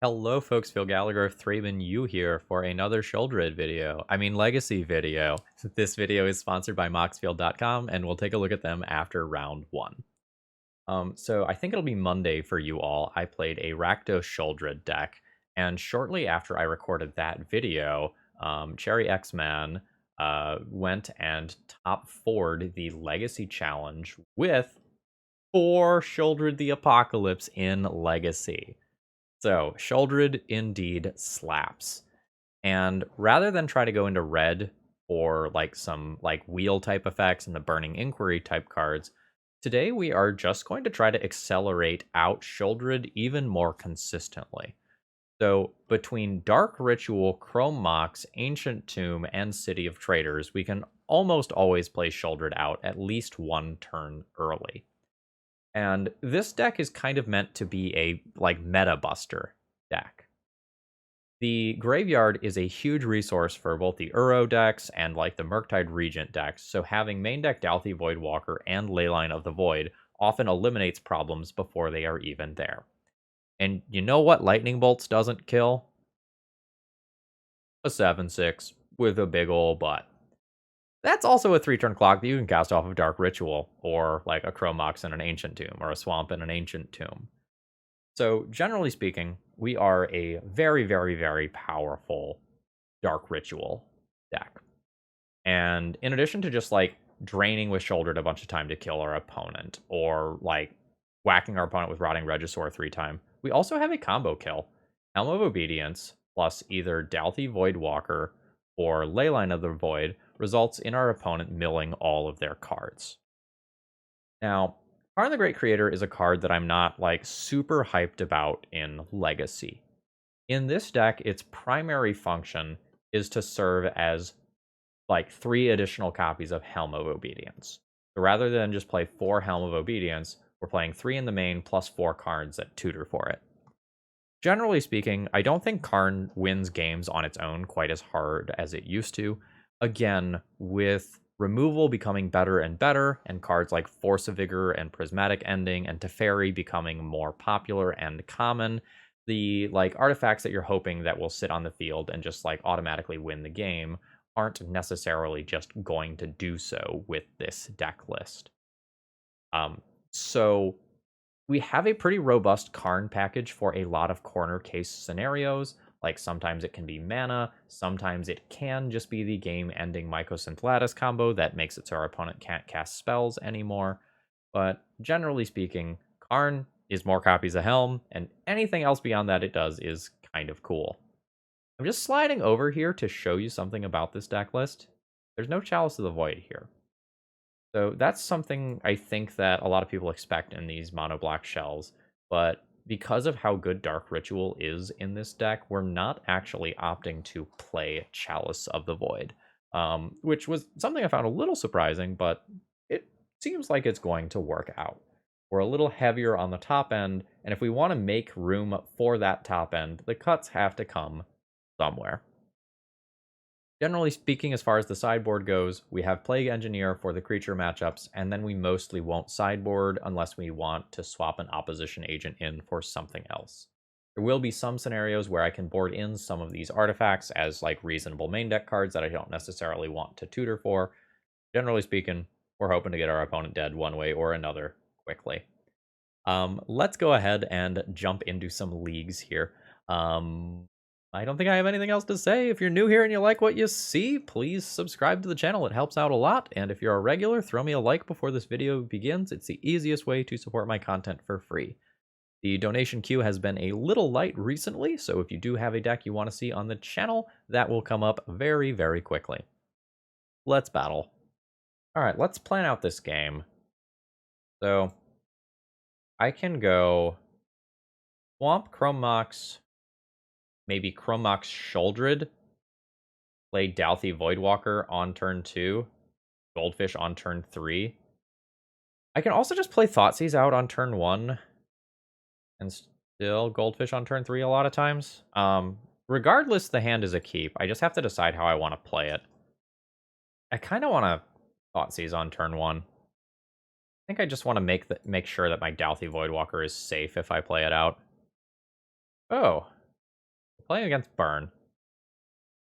Hello folks, Phil Gallagher of ThrabenU here for another Legacy video. This video is sponsored by moxfield.com and we'll take a look at them after round one. So I think it'll be Monday for you all. I played a Rakdos Sheoldred deck, and shortly after I recorded that video, Cherry X-Man went and top 4'd the Legacy Challenge with 4 Sheoldred the Apocalypse in Legacy. So, Sheoldred indeed slaps. And rather than try to go into red or like some like wheel type effects and the Burning Inquiry type cards, today we are just going to try to accelerate out Sheoldred even more consistently. So, between Dark Ritual, Chrome Mox, Ancient Tomb, and City of Traders, we can almost always play Sheoldred out at least one turn early. And this deck is kind of meant to be a meta buster deck. The graveyard is a huge resource for both the Uro decks and like the Murktide Regent decks, so having main deck Dauthi Voidwalker and Leyline of the Void often eliminates problems before they are even there. And you know what Lightning Bolts doesn't kill? A 7/6 with a big ol' butt. That's also a 3-turn clock that you can cast off of Dark Ritual, or like a Chrome Mox in an Ancient Tomb, or a Swamp in an Ancient Tomb. So, generally speaking, we are a very, very, very powerful Dark Ritual deck. And in addition to just like draining with Sheoldred a bunch of time to kill our opponent, or like whacking our opponent with Rotting Regisaur 3 times, we also have a combo kill. Helm of Obedience plus either Dauthi Voidwalker or Leyline of the Void results in our opponent milling all of their cards. Now, Karn the Great Creator is a card that I'm not like super hyped about in Legacy. In this deck, its primary function is to serve as like 3 additional copies of Helm of Obedience. So rather than just play 4 Helm of Obedience, we're playing 3 in the main plus 4 cards that tutor for it. Generally speaking, I don't think Karn wins games on its own quite as hard as it used to. Again, with removal becoming better and better, and cards like Force of Vigor and Prismatic Ending and Teferi becoming more popular and common, the like artifacts that you're hoping that will sit on the field and just like automatically win the game aren't necessarily just going to do so with this deck list. So we have a pretty robust Karn package for a lot of corner case scenarios. Like sometimes it can be mana, sometimes it can just be the game-ending Mycosynth Lattice combo that makes it so our opponent can't cast spells anymore. But generally speaking, Karn is more copies of Helm, and anything else beyond that it does is kind of cool. I'm just sliding over here to show you something about this deck list. There's no Chalice of the Void here. So that's something I think that a lot of people expect in these mono black shells, but because of how good Dark Ritual is in this deck, we're not actually opting to play Chalice of the Void, which was something I found a little surprising, but it seems like it's going to work out. We're a little heavier on the top end, and if we want to make room for that top end, the cuts have to come somewhere. Generally speaking, as far as the sideboard goes, we have Plague Engineer for the creature matchups, and then we mostly won't sideboard unless we want to swap an opposition agent in for something else. There will be some scenarios where I can board in some of these artifacts as like reasonable main deck cards that I don't necessarily want to tutor for. Generally speaking, we're hoping to get our opponent dead one way or another quickly. Let's go ahead and jump into some leagues here. I don't think I have anything else to say. If you're new here and you like what you see, please subscribe to the channel. It helps out a lot. And if you're a regular, throw me a like before this video begins. It's the easiest way to support my content for free. The donation queue has been a little light recently, so if you do have a deck you want to see on the channel, that will come up very, very quickly. Let's battle. All right, let's plan out this game. So I can go Swamp, Chrome Mox, maybe Chrome Mox Sheoldred, play Dauthi Voidwalker on turn 2, Goldfish on turn 3. I can also just play Thoughtseize out on turn 1, and still Goldfish on turn 3 a lot of times. Regardless, the hand is a keep. I just have to decide how I want to play it. I kind of want to Thoughtseize on turn 1. I think I just want to make sure that my Dauthi Voidwalker is safe if I play it out. Oh, playing against Burn.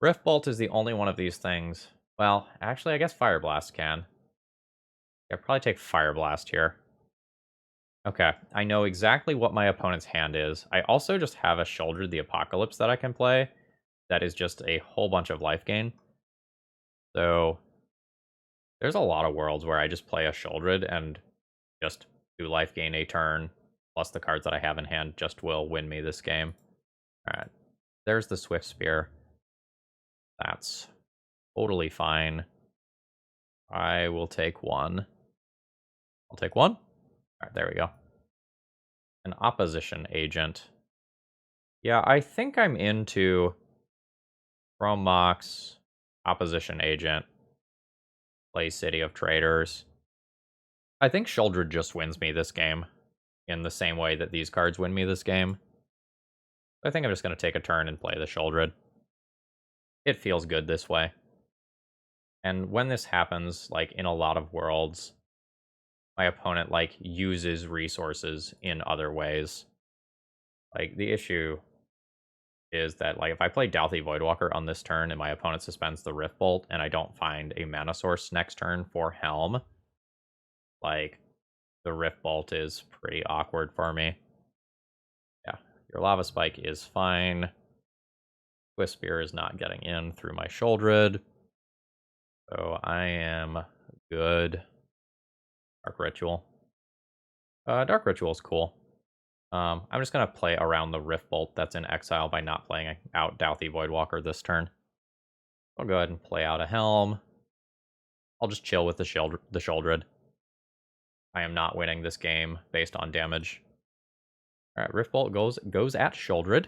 Rift Bolt is the only one of these things. Well, actually, I guess Fire Blast can. I'll probably take Fire Blast here. Okay, I know exactly what my opponent's hand is. I also just have a Sheoldred the Apocalypse that I can play. That is just a whole bunch of life gain. So there's a lot of worlds where I just play a Sheoldred and just do life gain a turn, plus the cards that I have in hand just will win me this game. Alright, there's the Swift Spear. That's totally fine. I will take one. I'll take one. Alright, there we go. An Opposition Agent. Yeah, I think I'm into Chrome Mox, Opposition Agent, play City of Traders. I think Sheoldred just wins me this game in the same way that these cards win me this game. I think I'm just going to take a turn and play the Sheoldred. It feels good this way. And when this happens, like in a lot of worlds, my opponent like uses resources in other ways. Like the issue is that like if I play Dauthi Voidwalker on this turn and my opponent suspends the Rift Bolt and I don't find a mana source next turn for Helm, like the Rift Bolt is pretty awkward for me. Yeah, your Lava Spike is fine. Twist Spear is not getting in through my Sheoldred. So I am good. Dark Ritual. Dark Ritual is cool. I'm just going to play around the Rift Bolt that's in exile by not playing out Dauthi Voidwalker this turn. I'll go ahead and play out a Helm. I'll just chill with the Sheoldred. I am not winning this game based on damage. Alright, Rift Bolt goes at Sheoldred.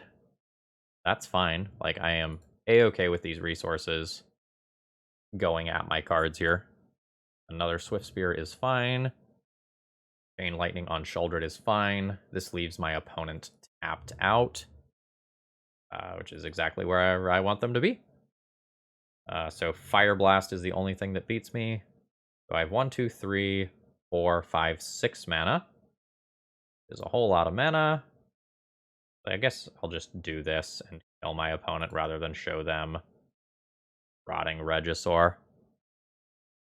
That's fine. Like, I am A-okay with these resources going at my cards here. Another Swift Spear is fine. Chain Lightning on Sheoldred is fine. This leaves my opponent tapped out, which is exactly where I want them to be. So Fire Blast is the only thing that beats me. So I have 1, 2, 3, 4, 5, 6 mana. There's a whole lot of mana. I guess I'll just do this and kill my opponent rather than show them Rotting Regisaur.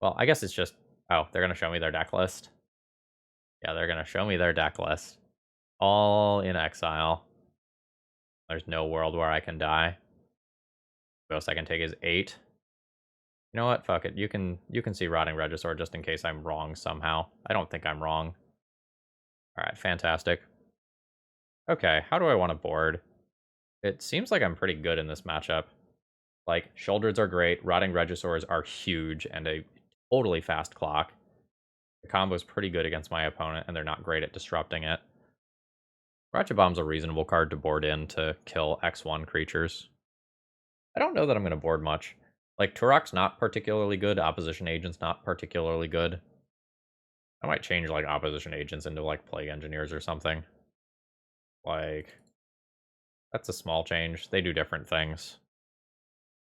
Well, I guess it's just... Oh, they're going to show me their deck list. Yeah, they're going to show me their deck list. All in exile. There's no world where I can die. The most I can take is 8. You know what? Fuck it. You can see Rotting Regisaur just in case I'm wrong somehow. I don't think I'm wrong. Alright, fantastic. Okay, how do I want to board? It seems like I'm pretty good in this matchup. Like, Sheoldreds are great, Rotting Regisaurs are huge, and a totally fast clock. The combo's pretty good against my opponent, and they're not great at disrupting it. Ratchet Bomb's a reasonable card to board in to kill X1 creatures. I don't know that I'm going to board much. Like, Turok's not particularly good, Opposition Agent's not particularly good. I might change, like, Opposition Agents into, like, Plague Engineers or something. Like, that's a small change. They do different things.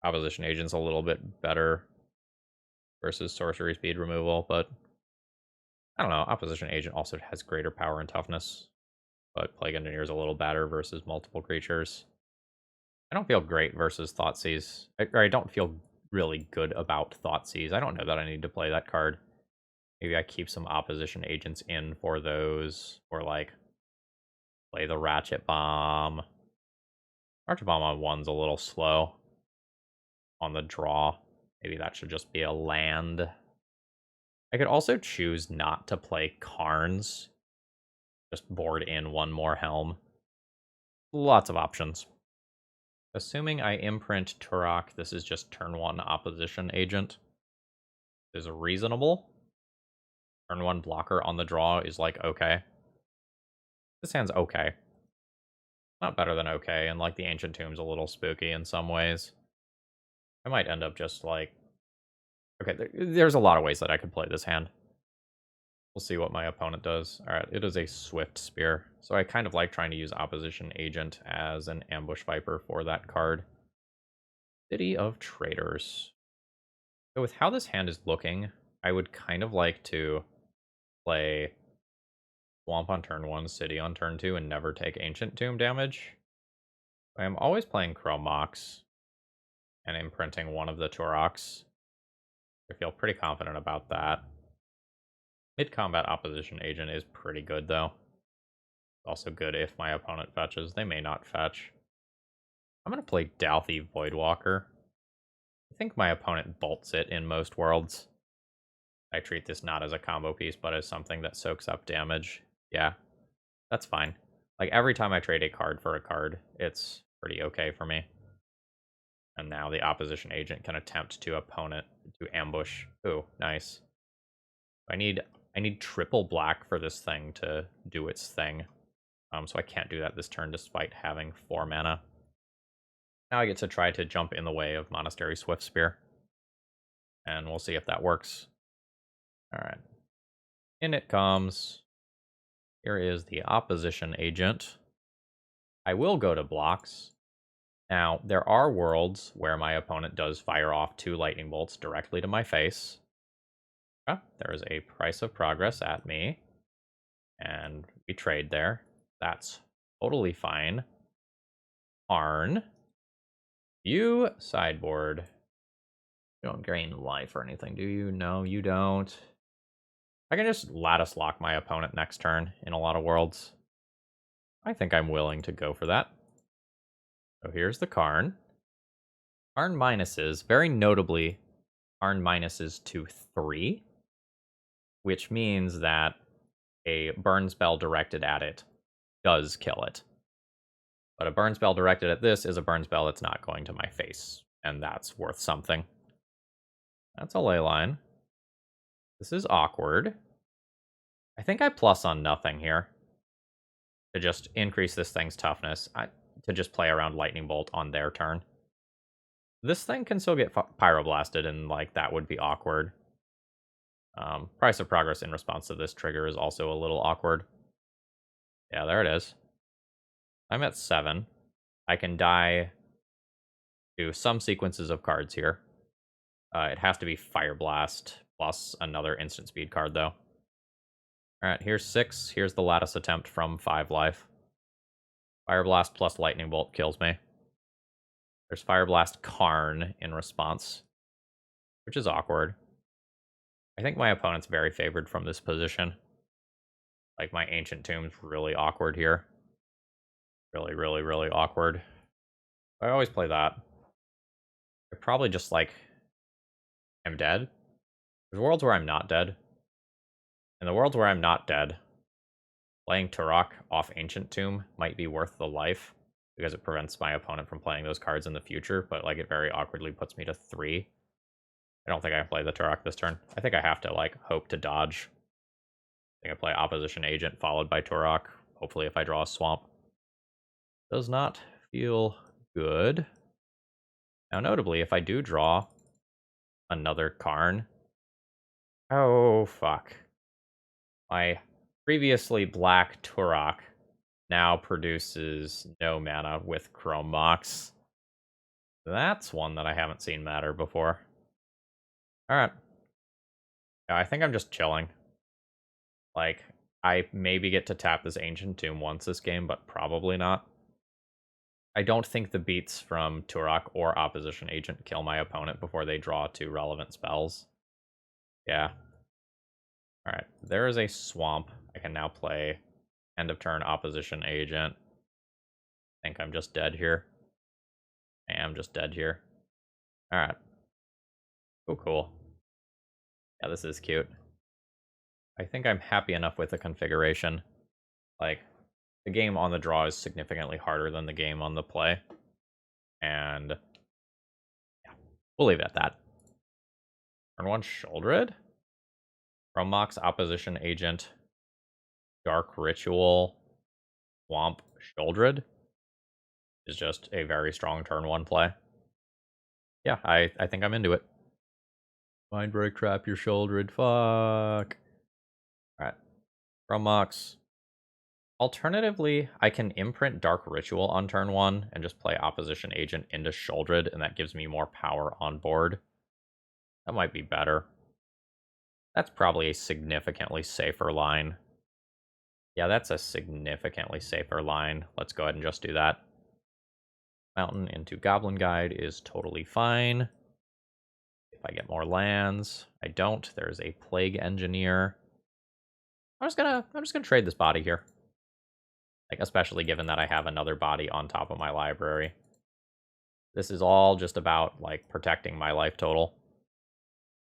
Opposition Agent's a little bit better versus Sorcery Speed removal, but I don't know. Opposition Agent also has greater power and toughness, but Plague Engineer is a little better versus multiple creatures. I don't feel great versus Thoughtseize. I don't feel really good about Thoughtseize. I don't know that I need to play that card. Maybe I keep some Opposition Agents in for those, or like play the Ratchet Bomb. Ratchet Bomb on 1's a little slow on the draw. Maybe that should just be a land. I could also choose not to play Karns. Just board in one more Helm. Lots of options. Assuming I imprint Turok, this is just turn 1 Opposition Agent. Is reasonable. Turn 1 blocker on the draw is like okay. This hand's okay. Not better than okay, and like the Ancient Tomb's a little spooky in some ways. I might end up just like... Okay, there's a lot of ways that I could play this hand. We'll see what my opponent does. Alright, it is a Swift Spear. So I kind of like trying to use Opposition Agent as an Ambush Viper for that card. City of Traders. So with how this hand is looking, I would kind of like to play Swamp on turn 1, City on turn 2, and never take Ancient Tomb damage. I'm always playing Chromox and imprinting one of the Turoks. I feel pretty confident about that. Mid-combat opposition agent is pretty good, though. Also good if my opponent fetches. They may not fetch. I'm going to play Dauthi Voidwalker. I think my opponent bolts it in most worlds. I treat this not as a combo piece, but as something that soaks up damage. Yeah, that's fine. Like, every time I trade a card for a card, it's pretty okay for me. And now the opposition agent can attempt to ambush. Ooh, nice. I need triple black for this thing to do its thing. So I can't do that this turn despite having 4 mana. Now I get to try to jump in the way of Monastery Swiftspear. And we'll see if that works. Alright. In it comes. Here is the opposition agent. I will go to blocks. Now, there are worlds where my opponent does fire off 2 lightning bolts directly to my face. There is a price of progress at me. And we trade there. That's totally fine. Arn. You sideboard. You don't gain life or anything, do you? No, you don't. I can just lattice lock my opponent next turn in a lot of worlds. I think I'm willing to go for that. So here's the Karn. Karn minuses, very notably, Karn minuses to 3, which means that a burn spell directed at it does kill it. But a burn spell directed at this is a burn spell that's not going to my face, and that's worth something. That's a Leyline. This is awkward. I think I plus on nothing here to just increase this thing's toughness, to just play around Lightning Bolt on their turn. This thing can still get Pyroblasted, and like that would be awkward. Price of progress in response to this trigger is also a little awkward. Yeah, there it is. I'm at 7. I can die to some sequences of cards here. It has to be Fire Blast plus another instant speed card, though. Alright, here's 6. Here's the lattice attempt from 5 life. Fire Blast plus Lightning Bolt kills me. There's Fire Blast Karn in response, which is awkward. I think my opponent's very favored from this position. Like, my Ancient Tomb's really awkward here. Really, really, really awkward. I always play that. I probably just, like, I'm dead. There's worlds where I'm not dead. In the worlds where I'm not dead, playing Turok off Ancient Tomb might be worth the life, because it prevents my opponent from playing those cards in the future, but, like, it very awkwardly puts me to 3. I don't think I can play the Turok this turn. I think I have to, like, hope to dodge. I think I play Opposition Agent followed by Turok, hopefully if I draw a Swamp. Does not feel good. Now, notably, if I do draw another Karn... Oh, fuck. My previously black Turok now produces no mana with Chrome Mox. That's one that I haven't seen matter before. Alright. Yeah, I think I'm just chilling. Like, I maybe get to tap this Ancient Tomb once this game, but probably not. I don't think the beats from Turok or Opposition Agent kill my opponent before they draw 2 relevant spells. Yeah. Alright, there is a Swamp. I can now play end of turn Opposition Agent. I think I'm just dead here. I am just dead here. Alright. Oh, cool. Yeah, this is cute. I think I'm happy enough with the configuration. Like, the game on the draw is significantly harder than the game on the play. And yeah, we'll leave it at that. Turn 1 Sheoldred. Chromox Opposition Agent. Dark Ritual. Swamp Sheoldred. Is just a very strong turn 1 play. Yeah, I think I'm into it. Mindbreak Trap your Sheoldred. Fuck. Alright. Chromox. Alternatively, I can imprint Dark Ritual on turn 1 and just play Opposition Agent into Sheoldred, and that gives me more power on board. That might be better. That's probably a significantly safer line. Yeah, that's a significantly safer line. Let's go ahead and just do that. Mountain into Goblin Guide is totally fine. If I get more lands, I don't. There's a Plague Engineer. I'm just gonna trade this body here. Like, especially given that I have another body on top of my library. This is all just about, like, protecting my life total.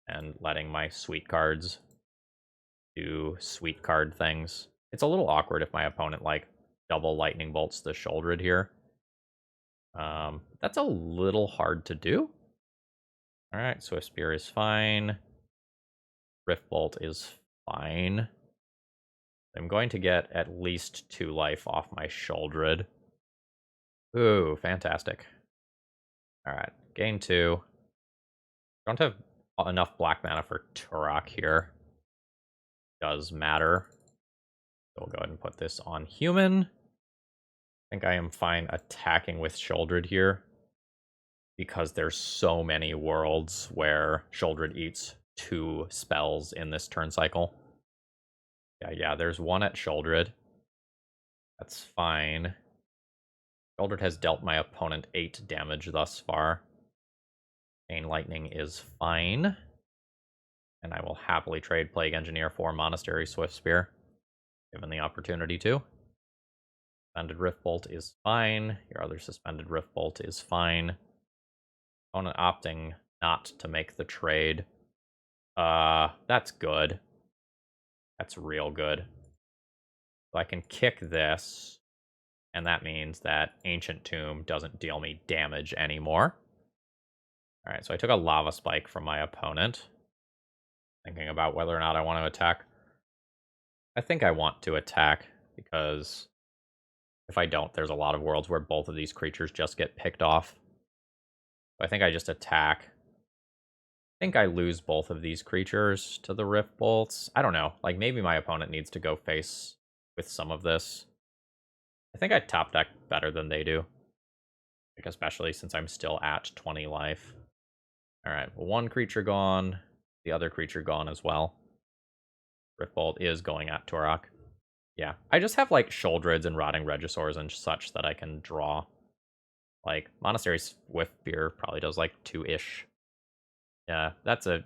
And letting my sweet cards do sweet card things. It's a little awkward if my opponent, like, double lightning bolts the Sheoldred here. That's a little hard to do. Alright, Swift Spear is fine. Rift Bolt is fine. I'm going to get at least 2 life off my Sheoldred. Ooh, fantastic. Alright, gain 2. Don't have enough black mana for Turok here. Does matter. So we'll go ahead and put this on human. I think I am fine attacking with Sheoldred here, because there's so many worlds where Sheoldred eats 2 spells in this turn cycle. Yeah, there's one at Sheoldred. That's fine. Sheoldred has dealt my opponent 8 damage thus far. Chain Lightning is fine. And I will happily trade Plague Engineer for Monastery Swift Spear, given the opportunity to. Suspended Rift Bolt is fine. Your other Suspended Rift Bolt is fine. Opponent opting not to make the trade. That's good. That's real good. So I can kick this, and that means that Ancient Tomb doesn't deal me damage anymore. Alright, so I took a Lava Spike from my opponent. Thinking about whether or not I want to attack. I think I want to attack, because if I don't, there's a lot of worlds where both of these creatures just get picked off. So I think I just attack. I think I lose both of these creatures to the Rift Bolts. I don't know. Like, maybe my opponent needs to go face with some of this. I think I top deck better than they do. Like, especially since I'm still at 20 life. Alright, well, one creature gone. The other creature gone as well. Rift Bolt is going at Turok. Yeah, I just have, like, Sheoldreds and Rotting Regisaurs and such that I can draw. Like, Monastery Swift Spear probably does, like, 2-ish. Yeah, that's a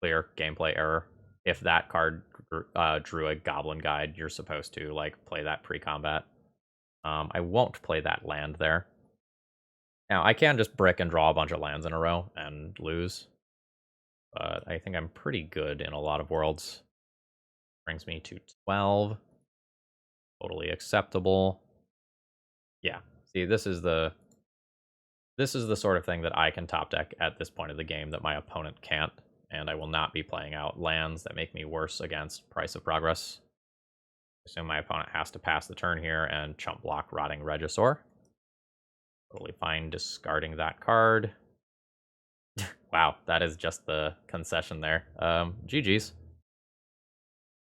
clear gameplay error. If that card drew a Goblin Guide, you're supposed to, like, play that pre-combat. I won't play that land there. Now, I can just brick and draw a bunch of lands in a row and lose. But I think I'm pretty good in a lot of worlds. Brings me to 12. Totally acceptable. Yeah, see, this is the sort of thing that I can top deck at this point of the game that my opponent can't, and I will not be playing out lands that make me worse against Price of Progress. Assume my opponent has to pass the turn here and chump block Rotting Regisaur. Totally fine discarding that card. Wow, that is just the concession there. GG's.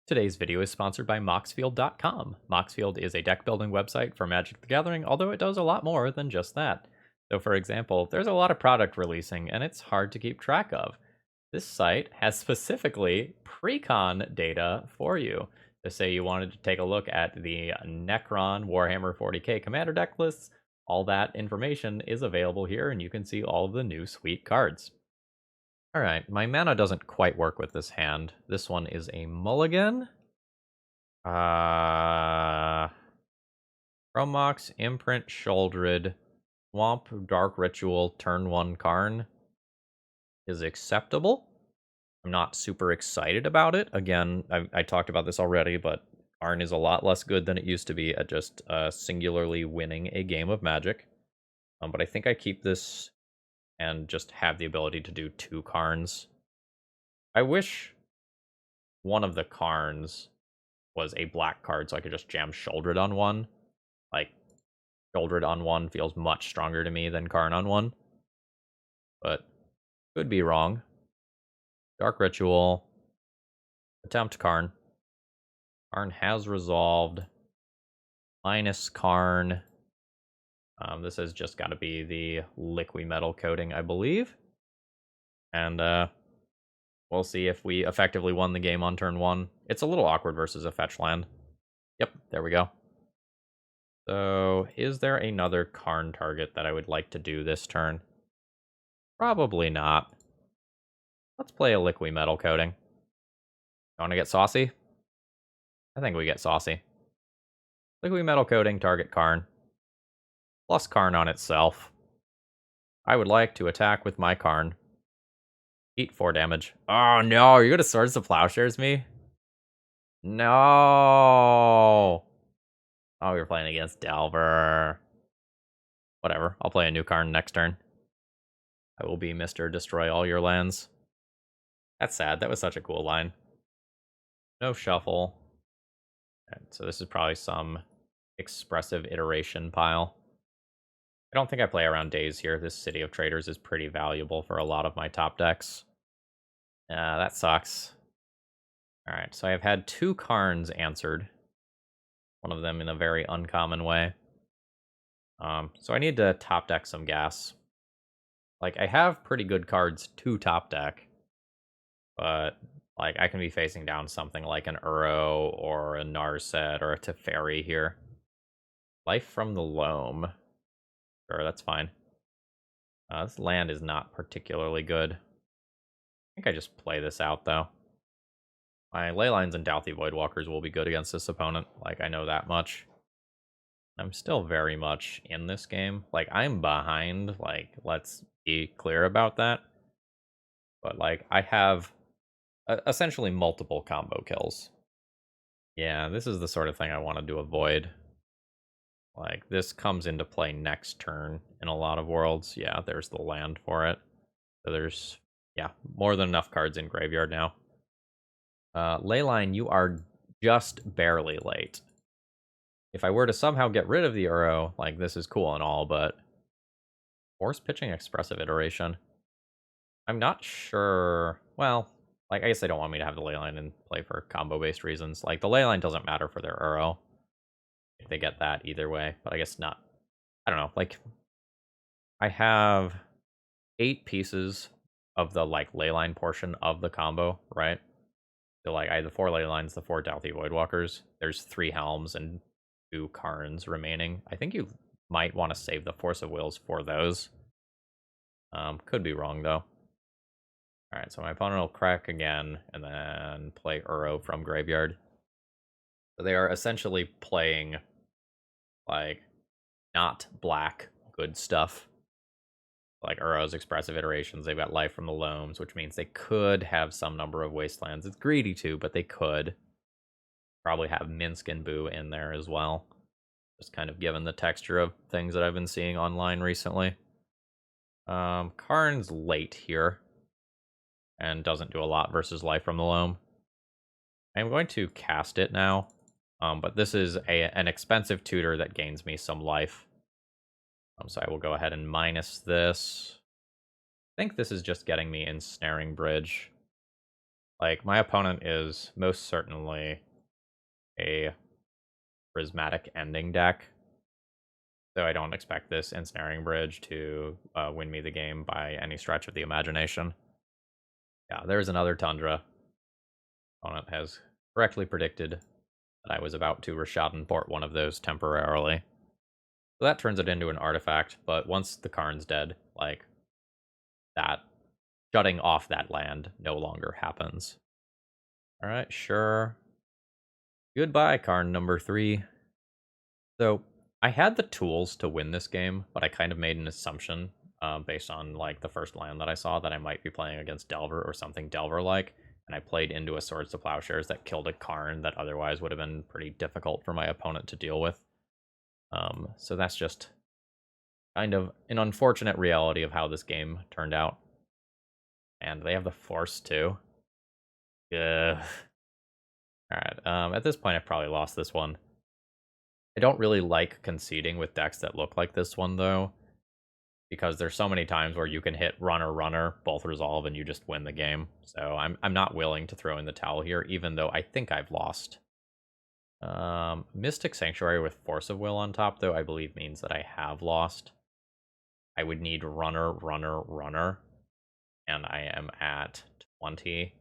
Today's video is sponsored by Moxfield.com. Moxfield is a deck building website for Magic the Gathering, although it does a lot more than just that. So, for example, there's a lot of product releasing, and it's hard to keep track of. This site has specifically pre-con data for you. To say you wanted to take a look at the Necron Warhammer 40k commander deck lists, all that information is available here, and you can see all of the new sweet cards. Alright, my mana doesn't quite work with this hand. This one is a mulligan. Chromox, Imprint, Sheoldred, Swamp, Dark Ritual, turn 1 Karn is acceptable. I'm not super excited about it. Again, I talked about this already, but Karn is a lot less good than it used to be at just singularly winning a game of Magic. But I think I keep this and just have the ability to do 2 Karns. I wish one of the Karns was a black card so I could just jam Sheoldred on one. Like, Sheoldred on one feels much stronger to me than Karn on one. But could be wrong. Dark Ritual. Attempt Karn. Karn has resolved. Minus Karn. This has just got to be the Liquid Metal coating, I believe. And we'll see if we effectively won the game on turn 1. It's a little awkward versus a fetch land. Yep, there we go. So, is there another Karn target that I would like to do this turn? Probably not. Let's play a Liquid Metal Coating. Want to get saucy? I think we get saucy. Liquid Metal Coating, target Karn. Plus Karn on itself. I would like to attack with my Karn. Eat 4 damage. Oh no, you're gonna Swords to Plowshares me? No! Oh, we were playing against Delver. Whatever, I'll play a new Karn next turn. I will be Mr. Destroy All Your Lands. That's sad, that was such a cool line. No shuffle. And so this is probably some expressive iteration pile. I don't think I play around Days here. This City of Traders is pretty valuable for a lot of my top decks. That sucks. Alright, so I've had 2 Karns answered. One of them in a very uncommon way. So I need to top deck some gas. Like, I have pretty good cards to top deck. But, like, I can be facing down something like an Uro or a Narset or a Teferi here. Life from the Loam. Sure, that's fine. This land is not particularly good. I think I just play this out, though. My Leylines and Dauthi Voidwalkers will be good against this opponent. Like, I know that much. I'm still very much in this game. Like, I'm behind. Like, let's be clear about that. But, like, I have essentially multiple combo kills. Yeah, this is the sort of thing I wanted to avoid. Like, this comes into play next turn in a lot of worlds. Yeah, there's the land for it. So there's, yeah, more than enough cards in graveyard now. Leyline, you are just barely late. If I were to somehow get rid of the Uro, like, this is cool and all, but force pitching expressive iteration. I'm not sure. Well, like, I guess they don't want me to have the Leyline in play for combo-based reasons. Like, the Leyline doesn't matter for their Uro. If they get that either way, but I guess not. I don't know. Like, I have 8 pieces of the, like, Leyline portion of the combo, right? So, like, I have the 4 Leylines, the 4 Dauthi Voidwalkers. There's 3 Helms and 2 Karns remaining. I think you might want to save the Force of Wills for those. Could be wrong, though. Alright, so my opponent will crack again, and then play Uro from graveyard. So they are essentially playing, like, not black good stuff. Like Uro's expressive iterations, they've got Life from the Loams, which means they could have some number of Wastelands. It's greedy too, but they could. Probably have Minsk and Boo in there as well. Just kind of given the texture of things that I've been seeing online recently. Karn's late here. And doesn't do a lot versus Life from the Loam. I'm going to cast it now. But this is an expensive tutor that gains me some life. So I will go ahead and minus this. I think this is just getting me Ensnaring Bridge. Like, my opponent is most certainly a Prismatic Ending deck. So I don't expect this Ensnaring Bridge to win me the game by any stretch of the imagination. Yeah, there's another Tundra. Opponent has correctly predicted that I was about to Rishadan-port one of those temporarily. So that turns it into an artifact, but once the Karn's dead, like, that shutting off that land no longer happens. Alright, sure. Goodbye, Karn number 3. So, I had the tools to win this game, but I kind of made an assumption based on, like, the first land that I saw that I might be playing against Delver or something Delver-like, and I played into a Swords to Plowshares that killed a Karn that otherwise would have been pretty difficult for my opponent to deal with. So that's just kind of an unfortunate reality of how this game turned out. And they have the Force, too. Ugh. Alright, at this point I've probably lost this one. I don't really like conceding with decks that look like this one, though, because there's so many times where you can hit runner, both resolve, and you just win the game. So I'm not willing to throw in the towel here, even though I think I've lost. Mystic Sanctuary with Force of Will on top, though, I believe means that I have lost. I would need runner, and I am at 20.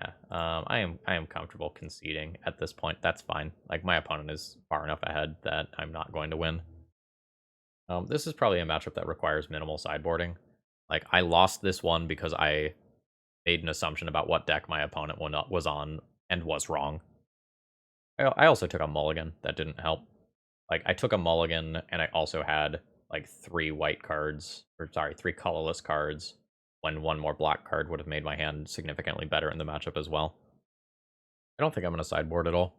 Yeah, I am comfortable conceding at this point. That's fine. Like, my opponent is far enough ahead that I'm not going to win. This is probably a matchup that requires minimal sideboarding. Like, I lost this one because I made an assumption about what deck my opponent was on and was wrong. I also took a mulligan. That didn't help. Like, I took a mulligan and I also had like 3 white cards, or sorry, 3 colorless cards, when one more black card would have made my hand significantly better in the matchup as well. I don't think I'm going to sideboard at all.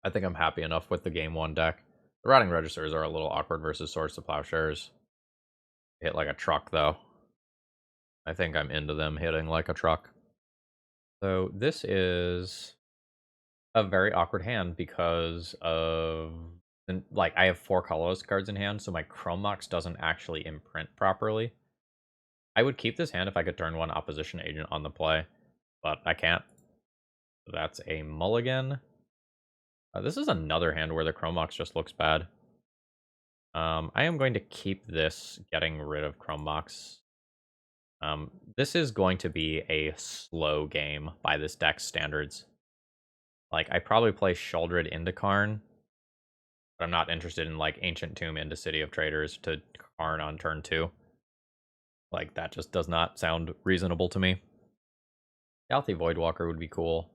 I think I'm happy enough with the game 1 deck. The Rotting Registers are a little awkward versus Swords to Plowshares. Hit like a truck, though. I think I'm into them hitting like a truck. So this is a very awkward hand because of, like, I have 4 colorless cards in hand, so my Chrome Mox doesn't actually imprint properly. I would keep this hand if I could turn 1 opposition agent on the play, but I can't. So that's a mulligan. This is another hand where the Chrome Mox just looks bad. I am going to keep this, getting rid of Chrome Mox. This is going to be a slow game by this deck's standards. Like, I probably play Sheoldred into Karn, but I'm not interested in, like, Ancient Tomb into City of Traders to Karn on turn 2. Like, that just does not sound reasonable to me. Dauthi Voidwalker would be cool.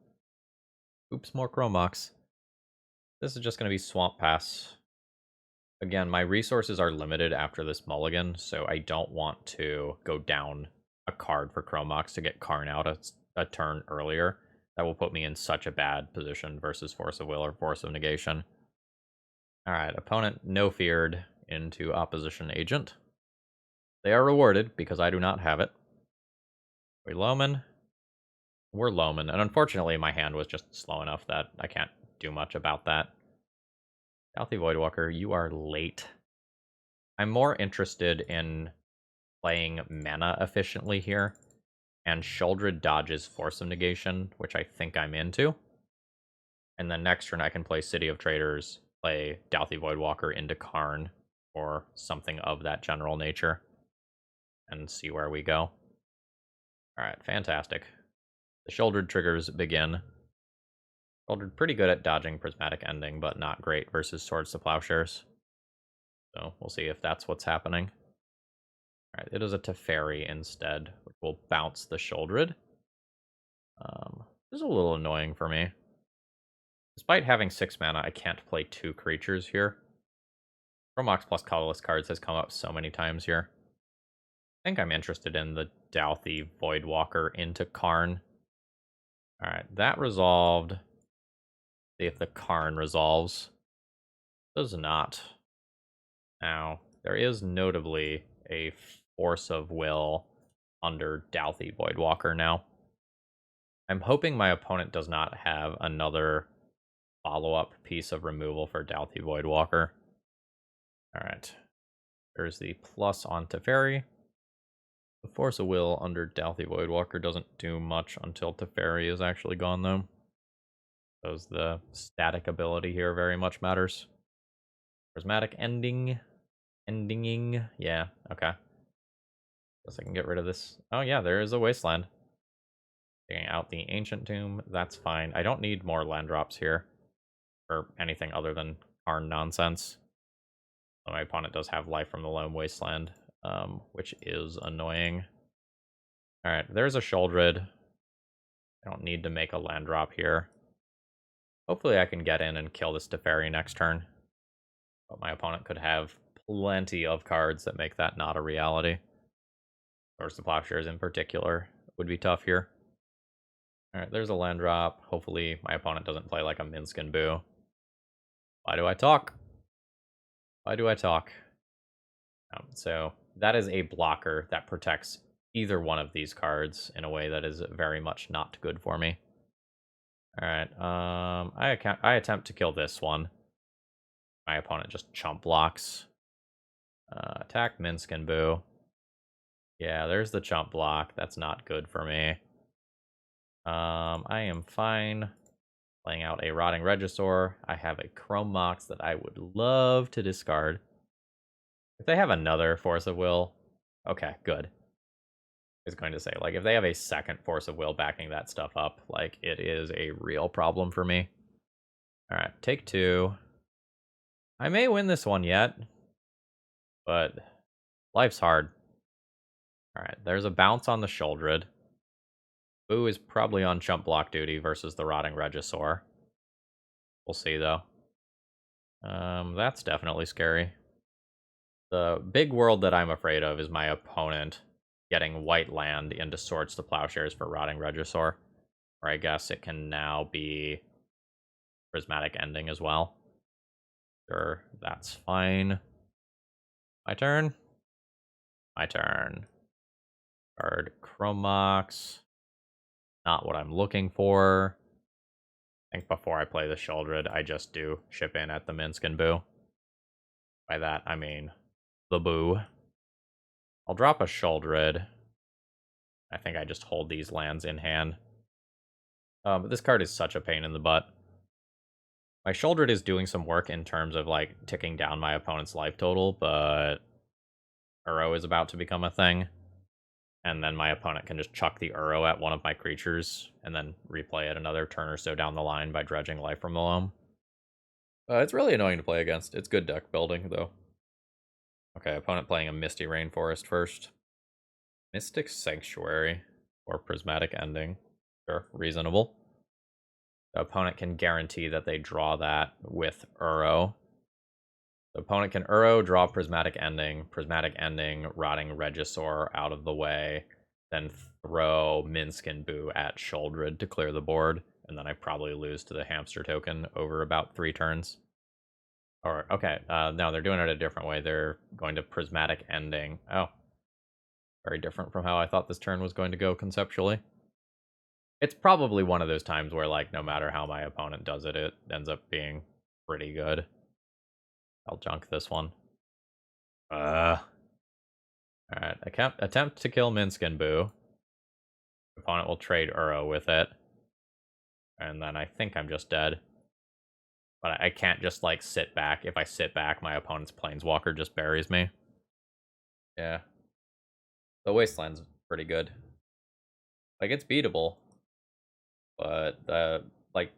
Oops, more Chrome Mox. This is just going to be Swamp Pass. Again, my resources are limited after this mulligan, so I don't want to go down a card for Chrome Mox to get Karn out a turn earlier. That will put me in such a bad position versus Force of Will or Force of Negation. Alright, opponent no feared into opposition agent. They are rewarded because I do not have it. We Loman. We're Loman, and unfortunately my hand was just slow enough that I can't do much about that. Dauthi Voidwalker, you are late. I'm more interested in playing mana efficiently here, and Sheoldred dodges Force of Negation, which I think I'm into. And then next turn I can play City of Traders, play Dauthi Voidwalker into Karn, or something of that general nature, and see where we go. Alright, fantastic. The Sheoldred triggers begin. Sheoldred pretty good at dodging Prismatic Ending, but not great versus Swords to Plowshares. So we'll see if that's what's happening. Alright, it is a Teferi instead, which will bounce the Sheoldred. This is a little annoying for me. Despite having 6 mana, I can't play 2 creatures here. Chrome Mox plus colorless cards has come up so many times here. I think I'm interested in the Dauthi Voidwalker into Karn. Alright, that resolved. See if the Karn resolves. Does not. Now, there is notably a Force of Will under Dauthi Voidwalker now. I'm hoping my opponent does not have another follow-up piece of removal for Dauthi Voidwalker. Alright. There's the plus on Teferi. The Force of Will under Dauthi Voidwalker doesn't do much until Teferi is actually gone, though. So the static ability here very much matters. Prismatic Ending. Endinging. Yeah, okay. Guess I can get rid of this. Oh yeah, there is a Wasteland. Taking out the Ancient Tomb, that's fine. I don't need more land drops here. Or anything other than Karn nonsense. But my opponent does have Life from the Lone Wasteland, which is annoying. Alright, there's a Sheoldred. I don't need to make a land drop here. Hopefully I can get in and kill this Teferi next turn. But my opponent could have plenty of cards that make that not a reality. Swords to Plowshares in particular would be tough here. Alright, there's a land drop. Hopefully my opponent doesn't play like a Minsk and Boo. Why do I talk? Why do I talk? So that is a blocker that protects either one of these cards in a way that is very much not good for me. Alright, I attempt to kill this one. My opponent just chump blocks. Attack Minsk and Boo. Yeah, there's the chump block. That's not good for me. I am fine playing out a Rotting Regisaur. I have a Chrome Mox that I would love to discard. If they have another Force of Will, okay, good. was going to say, like, if they have a second Force of Will backing that stuff up, like, it is a real problem for me. Alright, take 2. I may win this one yet, but life's hard. Alright, there's a bounce on the Sheoldred. Boo is probably on chump block duty versus the Rotting Regisaur. We'll see, though. That's definitely scary. The big world that I'm afraid of is my opponent getting white land into Swords to Plowshares for Rotting Regisaur. Or I guess it can now be Prismatic Ending as well. Sure, that's fine. My turn? My turn. Card Chromox. Not what I'm looking for. I think before I play the Sheoldred, I just do ship in at the Minsk and Boo. By that, I mean the Boo. I'll drop a Sheoldred. I think I just hold these lands in hand. But this card is such a pain in the butt. My Sheoldred is doing some work in terms of, like, ticking down my opponent's life total, but Uro is about to become a thing. And then my opponent can just chuck the Uro at one of my creatures, and then replay it another turn or so down the line by dredging life from the loam. It's really annoying to play against. It's good deck building, though. Okay, opponent playing a Misty Rainforest first. Mystic Sanctuary or Prismatic Ending. Sure, reasonable. The opponent can guarantee that they draw that with Uro. The opponent can Uro, draw Prismatic Ending, Rotting Regisaur out of the way, then throw Minsk and Boo at Sheoldred to clear the board, and then I probably lose to the hamster token over about 3 turns. Or, okay, no, they're doing it a different way. They're going to Prismatic Ending. Oh. Very different from how I thought this turn was going to go conceptually. It's probably one of those times where, like, no matter how my opponent does it, it ends up being pretty good. I'll junk this one. Alright, attempt to kill Minsk and Boo. Opponent will trade Uro with it. And then I think I'm just dead. But I can't just, like, sit back. If I sit back, my opponent's Planeswalker just buries me. Yeah. The Wasteland's pretty good. Like, it's beatable. But, the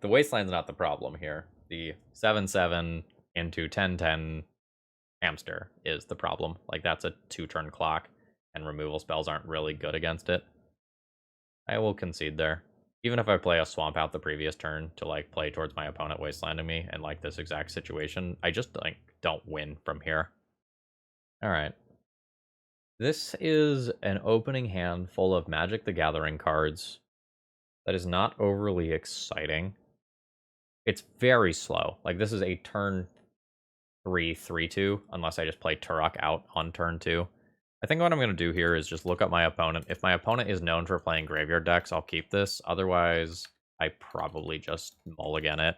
Wasteland's not the problem here. The 7/7 into 10/10 hamster is the problem. Like, that's a 2-turn clock, and removal spells aren't really good against it. I will concede there. Even if I play a Swamp out the previous turn to, like, play towards my opponent wastelanding me in, like, this exact situation, I just, like, don't win from here. Alright. This is an opening hand full of Magic the Gathering cards that is not overly exciting. It's very slow. Like, this is a turn 3 3/2, unless I just play Turok out on turn 2. I think what I'm going to do here is just look up my opponent. If my opponent is known for playing graveyard decks, I'll keep this. Otherwise, I probably just mulligan it.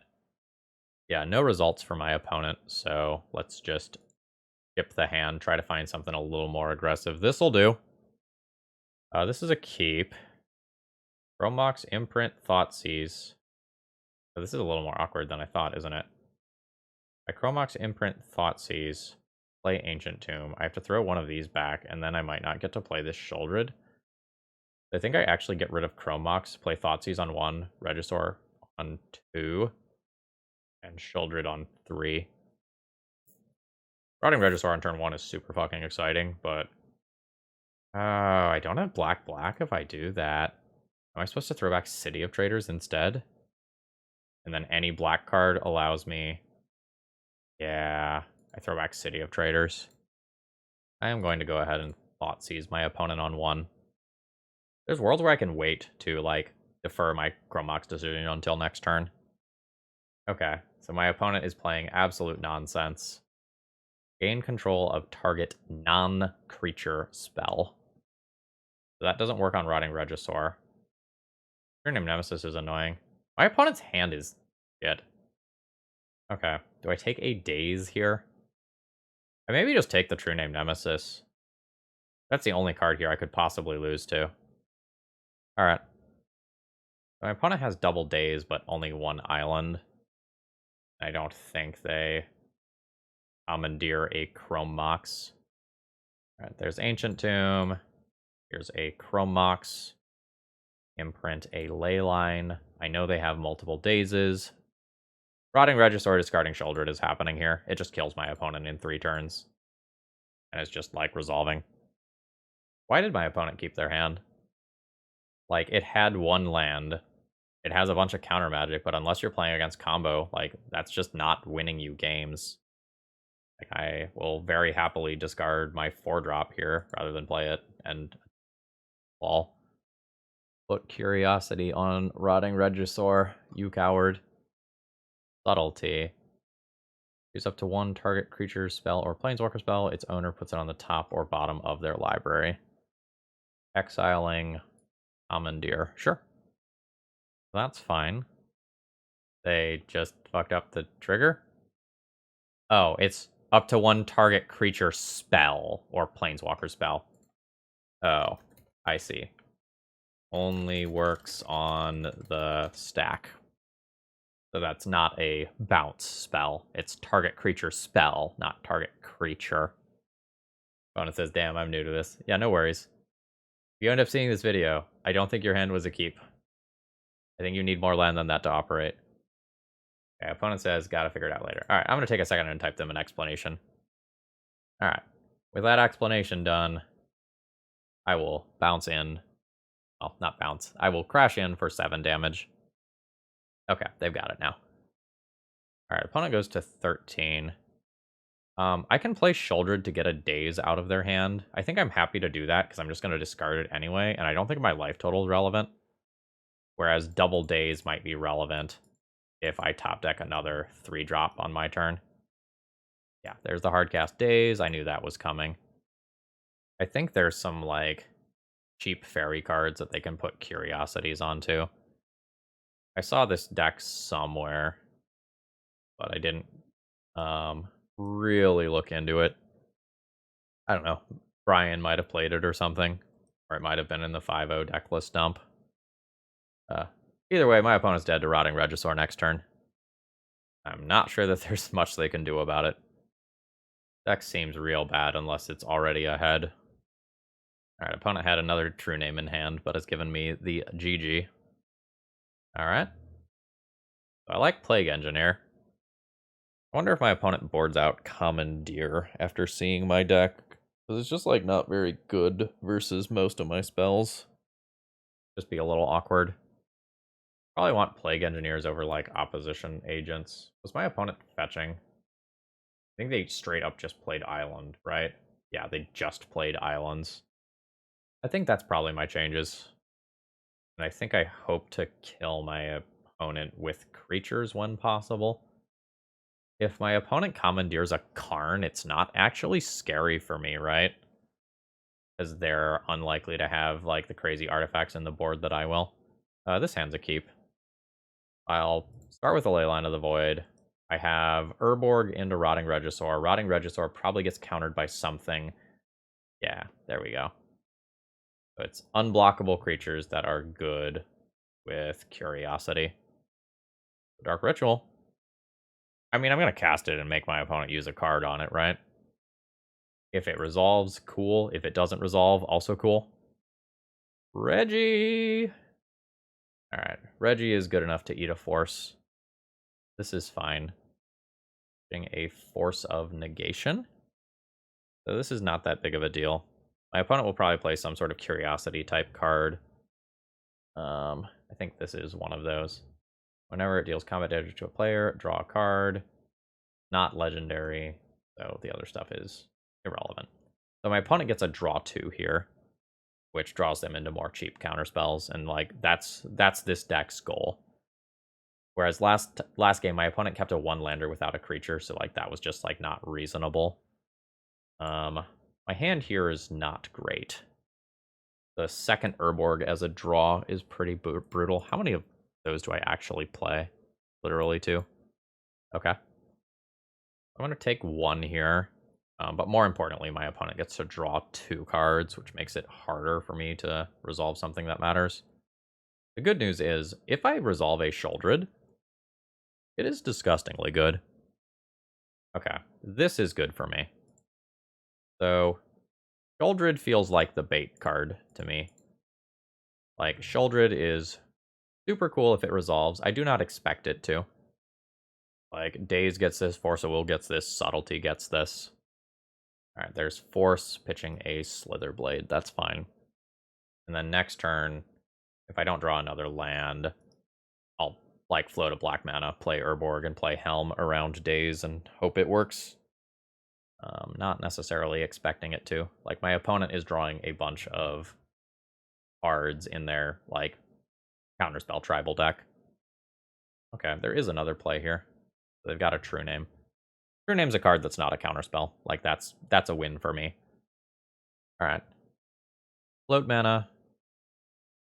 Yeah, no results for my opponent, so let's just skip the hand, try to find something a little more aggressive. This'll do. This is a keep. Chromox, Imprint, Thoughtseize. Oh, this is a little more awkward than I thought, isn't it? I Chromox, Imprint, Thoughtseize, play Ancient Tomb. I have to throw one of these back, and then I might not get to play this Sheoldred. I think I actually get rid of Chromox, play Thoughtseize on 1, Regisaur on 2, and Sheoldred on 3. Rotting Regisaur on turn 1 is super fucking exciting, but I don't have black if I do that. Am I supposed to throw back City of Traders instead? And then any black card allows me... Yeah, I throw back City of Traders. I am going to go ahead and Thoughtseize my opponent on 1. There's worlds where I can wait to, like, defer my Chromox decision until next turn. Okay, so my opponent is playing absolute nonsense. Gain control of target non-creature spell. So that doesn't work on Rotting Regisaur. True Name Nemesis is annoying. My opponent's hand is shit. Okay, do I take a Daze here? I maybe just take the True Name Nemesis. That's the only card here I could possibly lose to. Alright. My opponent has double Daze, but only 1 island. I don't think they commandeer a Chromox. Alright, there's Ancient Tomb. Here's a Chrome Mox. Imprint a Leyline. I know they have multiple dazes. Rotting Regisaur discarding Sheoldred is happening here. It just kills my opponent in 3 turns. And it's just, like, resolving. Why did my opponent keep their hand? Like, it had 1 land. It has a bunch of counter magic, but unless you're playing against combo, like, that's just not winning you games. Like, I will very happily discard my 4-drop here rather than play it and fall. Put Curiosity on Rotting Regisaur, you coward. Subtlety. Use up to 1 target creature spell or planeswalker spell. Its owner puts it on the top or bottom of their library. Exiling Commandeer. Sure. That's fine. They just fucked up the trigger? Oh, it's up to 1 target creature spell or planeswalker spell. Oh, I see. Only works on the stack. So that's not a bounce spell. It's target creature spell, not target creature. Opponent says, damn, I'm new to this. Yeah, no worries. If you end up seeing this video, I don't think your hand was a keep. I think you need more land than that to operate. Okay, opponent says, gotta figure it out later. Alright, I'm gonna take a second and type them an explanation. Alright, with that explanation done, I will bounce in. Well, not bounce. I will crash in for 7 damage. Okay, they've got it now. Alright, opponent goes to 13. I can play Sheoldred to get a daze out of their hand. I think I'm happy to do that because I'm just going to discard it anyway, and I don't think my life total is relevant. Whereas double daze might be relevant if I top deck another 3-drop on my turn. Yeah, there's the hardcast daze. I knew that was coming. I think there's some, like, cheap fairy cards that they can put curiosities onto. I saw this deck somewhere, but I didn't really look into it. I don't know. Brian might have played it or something, or it might have been in the 5-0 decklist dump. Either way, my opponent's dead to Rotting Regisaur next turn. I'm not sure that there's much they can do about it. Deck seems real bad unless it's already ahead. Alright, opponent had another true name in hand, but has given me the GG. Alright. So I like Plague Engineer. I wonder if my opponent boards out Commandeer after seeing my deck. Because it's just, like, not very good versus most of my spells. Just be a little awkward. Probably want Plague Engineers over, like, opposition agents. Was my opponent fetching? I think they straight up just played Island, right? Yeah, they just played Islands. I think that's probably my changes. And I think I hope to kill my opponent with creatures when possible. If my opponent commandeers a Karn, it's not actually scary for me, right? Because they're unlikely to have, like, the crazy artifacts in the board that I will. This hand's a keep. I'll start with the Leyline of the Void. I have Urborg into Rotting Regisaur. Rotting Regisaur probably gets countered by something. Yeah, there we go. So it's unblockable creatures that are good with Curiosity. Dark Ritual. I mean, I'm going to cast it and make my opponent use a card on it, right? If it resolves, cool. If it doesn't resolve, also cool. Reggie! Alright, Reggie is good enough to eat a force. This is fine. Getting a Force of Negation. So this is not that big of a deal. My opponent will probably play some sort of Curiosity type card. I think this is one of those. Whenever it deals combat damage to a player, draw a card. Not legendary, so the other stuff is irrelevant. So my opponent gets a draw 2 here, which draws them into more cheap counterspells, and, like, that's this deck's goal. Whereas last game, my opponent kept a 1-lander without a creature, so, like, that was just, like, not reasonable. My hand here is not great. The second Urborg as a draw is pretty brutal. How many of those do I actually play? Literally 2. Okay. I'm going to take 1 here. But more importantly, my opponent gets to draw 2 cards, which makes it harder for me to resolve something that matters. The good news is, if I resolve a Sheoldred, it is disgustingly good. Okay, this is good for me. So, Sheoldred feels like the bait card to me. Like, Sheoldred is super cool if it resolves. I do not expect it to. Like, Daze gets this, Force of Will gets this, Subtlety gets this. Alright, there's Force pitching a Slitherblade. That's fine. And then next turn, if I don't draw another land, I'll, like, float a black mana, play Urborg, and play Helm around Daze and hope it works. Not necessarily expecting it to. Like, my opponent is drawing a bunch of cards in their, like, Counterspell Tribal deck. Okay, there is another play here. They've got a True Name. True Name's a card that's not a counterspell. Like, that's a win for me. Alright. Float mana.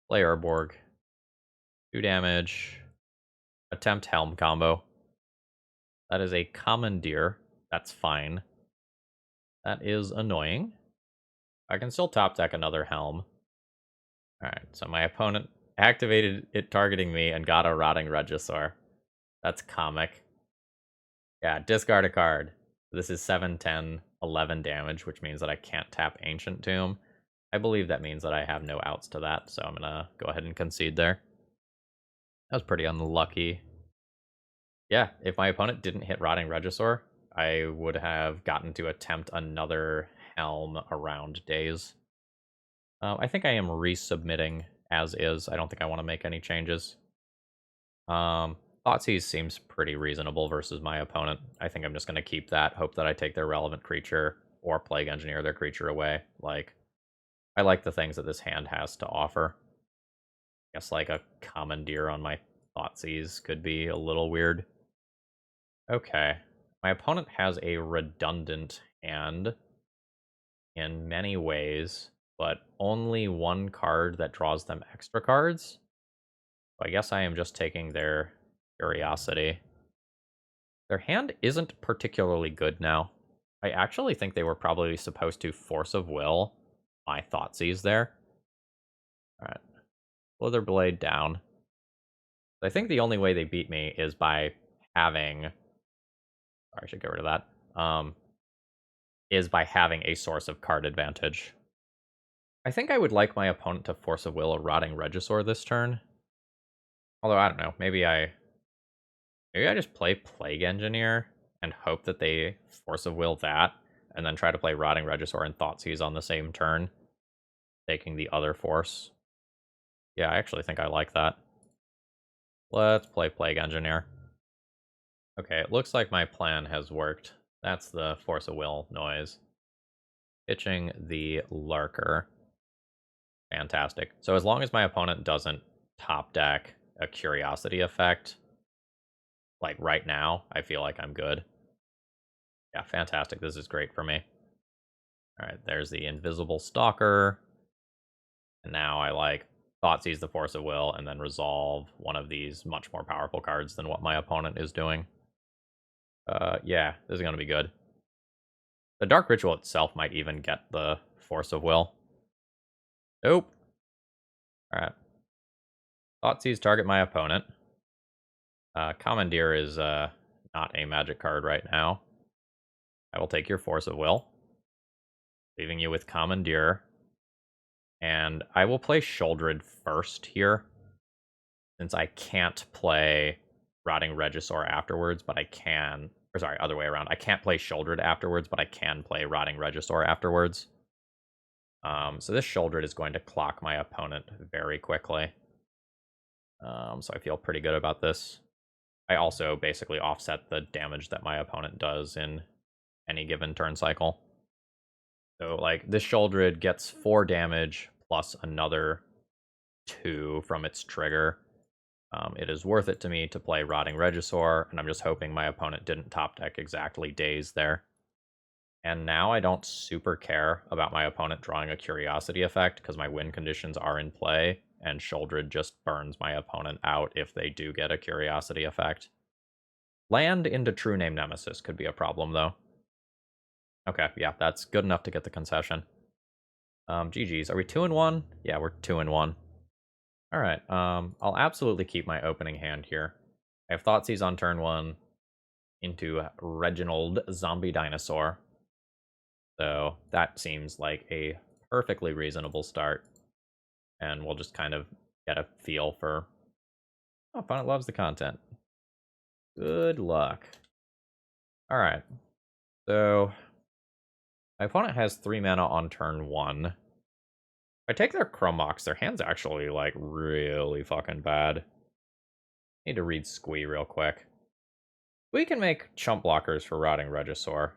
Play Urborg. 2 damage. Attempt Helm combo. That is a Commandeer. That's fine. That is annoying. I can still top deck another Helm. Alright, so my opponent activated it targeting me and got a Rotting Regisaur. That's comic. Yeah, discard a card. This is 7, 10, 11 damage, which means that I can't tap Ancient Tomb. I believe that means that I have no outs to that, so I'm gonna go ahead and concede there. That was pretty unlucky. Yeah, if my opponent didn't hit Rotting Regisaur, I would have gotten to attempt another Helm around Daze. I think I am resubmitting as is. I don't think I want to make any changes. Thoughtseize seems pretty reasonable versus my opponent. I think I'm just going to keep that, hope that I take their relevant creature, or Plague Engineer their creature away. Like, I like the things that this hand has to offer. I guess, like, a Commandeer on my Thoughtseize could be a little weird. Okay. My opponent has a redundant hand in many ways, but only one card that draws them extra cards. So I guess I am just taking their Curiosity. Their hand isn't particularly good now. I actually think they were probably supposed to Force of Will my Thoughtseize there. Alright. Slitherblade down. I think the only way they beat me is by having... Sorry, I should get rid of that. Is by having a source of card advantage. I think I would like my opponent to Force of Will a Rotting Regisaur this turn. Although, I don't know. Maybe I just play Plague Engineer and hope that they Force of Will that, and then try to play Rotting Regisaur and Thoughtseize on the same turn, taking the other force. Yeah, I actually think I like that. Let's play Plague Engineer. Okay, it looks like my plan has worked. That's the Force of Will noise. Pitching the Lurker. Fantastic. So as long as my opponent doesn't top deck a Curiosity effect, like right now, I feel like I'm good. Yeah, fantastic. This is great for me. Alright, there's the Invisible Stalker. And now I, like, Thoughtseize the Force of Will, and then resolve one of these much more powerful cards than what my opponent is doing. Yeah, this is going to be good. The Dark Ritual itself might even get the Force of Will. Nope. Alright. Thoughtseize target my opponent. Commandeer is not a magic card right now. I will take your Force of Will, leaving you with Commandeer. And I will play Sheoldred first here, since I can't play Rotting Regisaur afterwards, but I can... Or sorry, other way around. I can't play Sheoldred afterwards, but I can play Rotting Regisaur afterwards. So this Sheoldred is going to clock my opponent very quickly. So I feel pretty good about this. I also basically offset the damage that my opponent does in any given turn cycle. So, like, this Sheoldred gets 4 damage plus another 2 from its trigger. It is worth it to me to play Rotting Regisaur, and I'm just hoping my opponent didn't top deck exactly Daze there. And now I don't super care about my opponent drawing a Curiosity effect, because my win conditions are in play, and Sheoldred just burns my opponent out if they do get a Curiosity effect. Land into True Name Nemesis could be a problem, though. Okay, yeah, that's good enough to get the concession. GG's. Are we 2-1? Yeah, we're 2-1. Alright, I'll absolutely keep my opening hand here. I have Thoughtseize on turn 1 into Reginald Zombie Dinosaur. So that seems like a perfectly reasonable start. And we'll just kind of get a feel for... Oh, opponent loves the content. Good luck. Alright. So, my opponent has 3 mana on turn 1. If I take their Chrome Mox, their hand's actually, like, really fucking bad. Need to read Squee real quick. We can make chump blockers for Rotting Regisaur.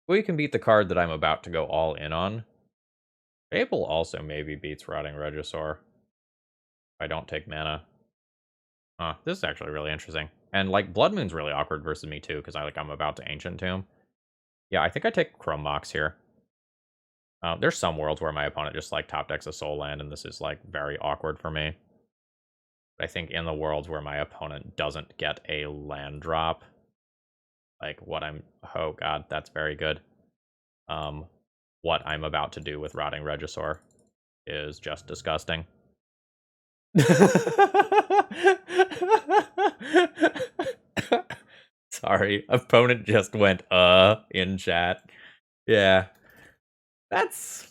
We can beat the card that I'm about to go all in on. Fable also maybe beats Rotting Regisaur. If I don't take mana. Huh, this is actually really interesting. And, like, Blood Moon's really awkward versus me, too, because I'm about to Ancient Tomb. Yeah, I think I take Chrome Mox here. There's some worlds where my opponent just, like, top decks a Soul Land, and this is, like, very awkward for me. But I think in the worlds where my opponent doesn't get a land drop, like, what I'm... Oh, God, that's very good. What I'm about to do with Rotting Regisaur is just disgusting. Sorry, opponent just went, in chat. Yeah. That's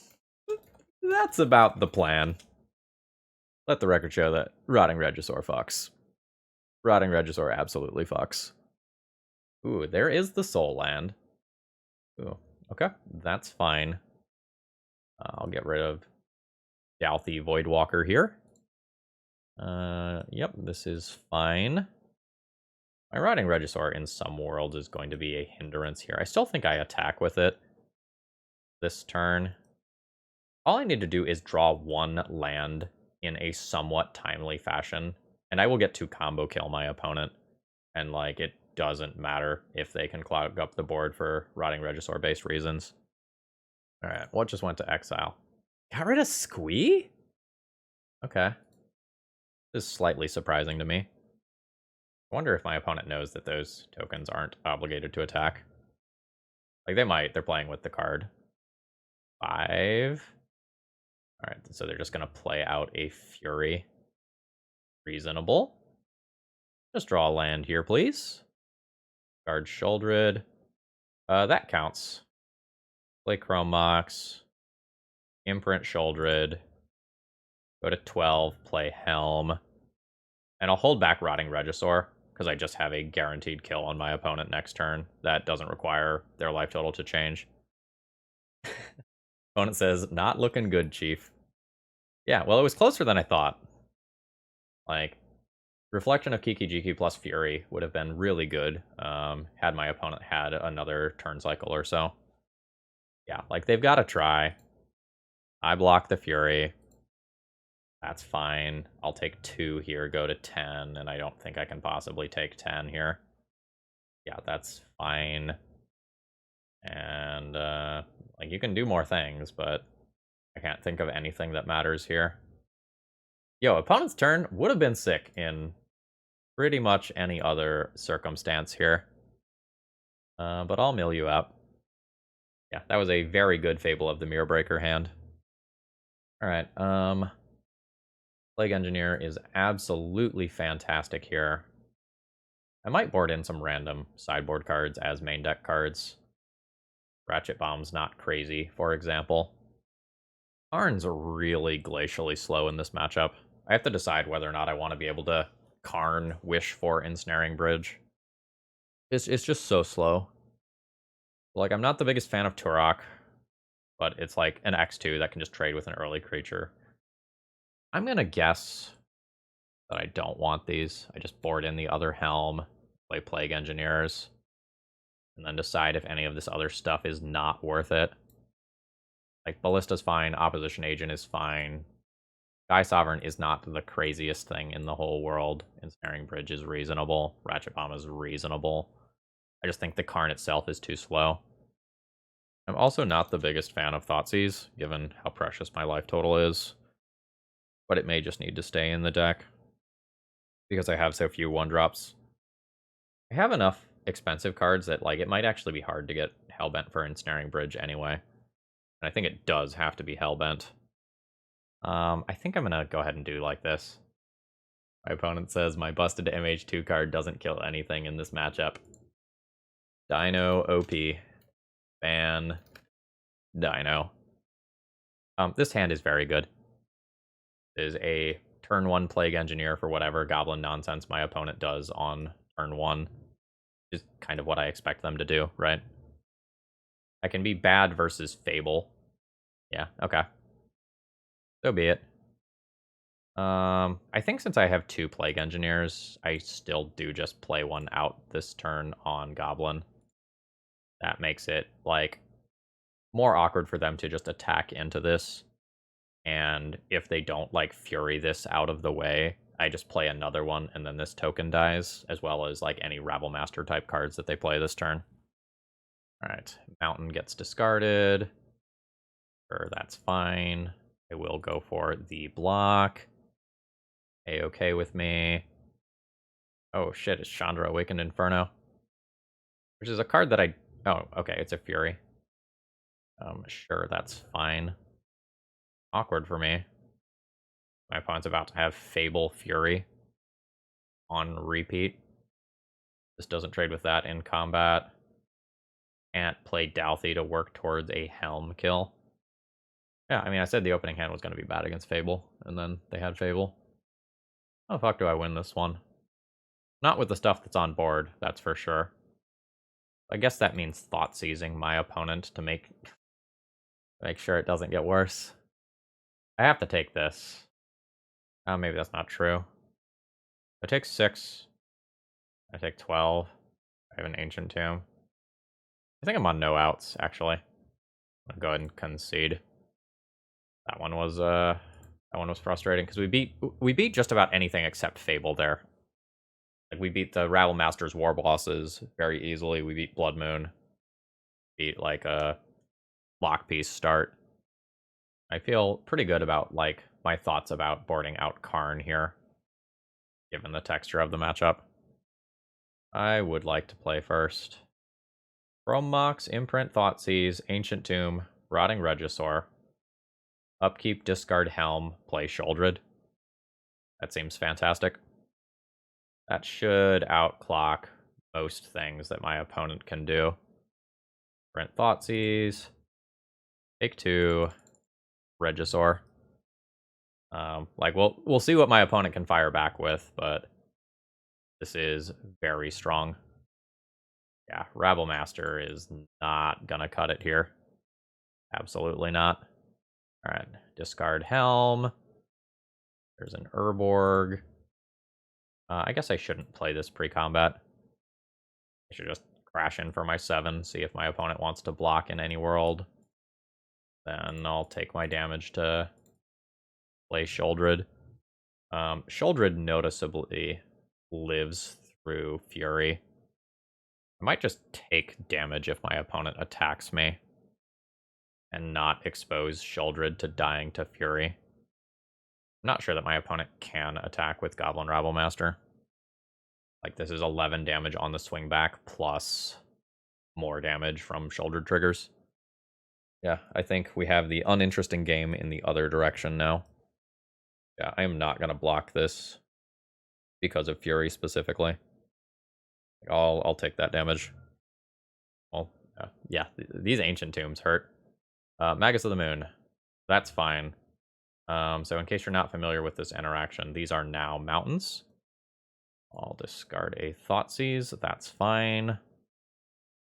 about the plan. Let the record show that Rotting Regisaur fucks. Rotting Regisaur absolutely fucks. Ooh, there is the Soul Land. Ooh, okay, that's fine. I'll get rid of Dauthi Voidwalker here. Yep, this is fine. My Rotting Regisaur in some worlds is going to be a hindrance here. I still think I attack with it this turn. All I need to do is draw 1 land in a somewhat timely fashion, and I will get to combo kill my opponent. And, like, it doesn't matter if they can clog up the board for Rotting Regisaur-based reasons. Alright, what just went to exile? Got rid of Squee? Okay. This is slightly surprising to me. I wonder if my opponent knows that those tokens aren't obligated to attack. Like, they might. They're playing with the card. 5. Alright, so they're just going to play out a Fury. Reasonable. Just draw a land here, please. Guard Sheoldred. That counts. Play Chrome Mox. Imprint Sheoldred. Go to 12, play Helm. And I'll hold back Rotting Regisaur, because I just have a guaranteed kill on my opponent next turn. That doesn't require their life total to change. Opponent says, not looking good, Chief. Yeah, well, it was closer than I thought. Like, Reflection of Kiki-Jiki plus Fury would have been really good, had my opponent had another turn cycle or so. Yeah, like, they've got to try. I block the Fury. That's fine. I'll take 2 here, go to 10, and I don't think I can possibly take 10 here. Yeah, that's fine. And, like, you can do more things, but I can't think of anything that matters here. Yo, opponent's turn would have been sick in pretty much any other circumstance here. But I'll mill you out. Yeah, that was a very good Fable of the Mirror Breaker hand. Alright, Plague Engineer is absolutely fantastic here. I might board in some random sideboard cards as main deck cards. Ratchet Bomb's not crazy, for example. Karn's really glacially slow in this matchup. I have to decide whether or not I want to be able to Karn wish for Ensnaring Bridge. It's just so slow. Like, I'm not the biggest fan of Turok, but it's like an X2 that can just trade with an early creature. I'm gonna guess that I don't want these. I just board in the other Helm, play Plague Engineers, and then decide if any of this other stuff is not worth it. Like, Ballista's fine, Opposition Agent is fine. Sky Sovereign is not the craziest thing in the whole world. Ensnaring Bridge is reasonable. Ratchet Bomb is reasonable. I just think the Karn itself is too slow. I'm also not the biggest fan of Thoughtseize, given how precious my life total is. But it may just need to stay in the deck, because I have so few 1-drops. I have enough expensive cards that, like, it might actually be hard to get Hellbent for Ensnaring Bridge anyway. And I think it does have to be Hellbent. I think I'm gonna go ahead and do like this. My opponent says my busted MH2 card doesn't kill anything in this matchup. Dino OP. Ban Dino. This hand is very good. It is a turn 1 Plague Engineer for whatever goblin nonsense my opponent does on turn 1. Is kind of what I expect them to do, right? I can be bad versus Fable. Yeah, okay. So be it. I think since I have 2 Plague Engineers, I still do just play one out this turn on Goblin. That makes it, like, more awkward for them to just attack into this. And if they don't, like, Fury this out of the way, I just play another one, and then this token dies, as well as, like, any Rabblemaster type cards that they play this turn. Alright, Mountain gets discarded. Sure, that's fine. I will go for the block. A-okay with me. Oh shit, it's Chandra Awakened Inferno. Which is a card that I... Oh, okay, it's a Fury. Sure, that's fine. Awkward for me. My opponent's about to have Fable Fury on repeat. This doesn't trade with that in combat. Can't play Dauthi to work towards a Helm kill. Yeah, I mean, I said the opening hand was going to be bad against Fable, and then they had Fable. How the fuck do I win this one? Not with the stuff that's on board, that's for sure. I guess that means thought seizing my opponent to make sure it doesn't get worse. I have to take this. Oh, maybe that's not true. I take 6. I take 12. I have an Ancient Tomb. I think I'm on no outs, actually. I'm gonna go ahead and concede. That one was frustrating because we beat just about anything except Fable there. Like, we beat the Rabblemaster's War Bosses very easily. We beat Blood Moon. Beat, like, a Lockpiece start. I feel pretty good about, like, my thoughts about boarding out Karn here, given the texture of the matchup. I would like to play first. Chrome Mox, Imprint, Thoughtseize, Ancient Tomb, Rotting Regisaur. Upkeep, discard Helm, play Sheoldred. That seems fantastic. That should outclock most things that my opponent can do. Print Thoughtseize. Take 2. Regisaur. Like, we'll see what my opponent can fire back with, but this is very strong. Yeah, Rabblemaster is not gonna cut it here. Absolutely not. Alright, discard Helm. There's an Urborg. I guess I shouldn't play this pre-combat. I should just crash in for my 7, see if my opponent wants to block in any world. Then I'll take my damage to play Sheoldred. Sheoldred noticeably lives through Fury. I might just take damage if my opponent attacks me and not expose Sheoldred to dying to Fury. I'm not sure that my opponent can attack with Goblin Rabblemaster. Like, this is 11 damage on the swing back, plus more damage from Sheoldred triggers. Yeah, I think we have the uninteresting game in the other direction now. Yeah, I am not going to block this because of Fury specifically. I'll take that damage. Well, yeah, these Ancient Tombs hurt. Magus of the Moon. That's fine. So in case you're not familiar with this interaction, these are now mountains. I'll discard a Thoughtseize. That's fine.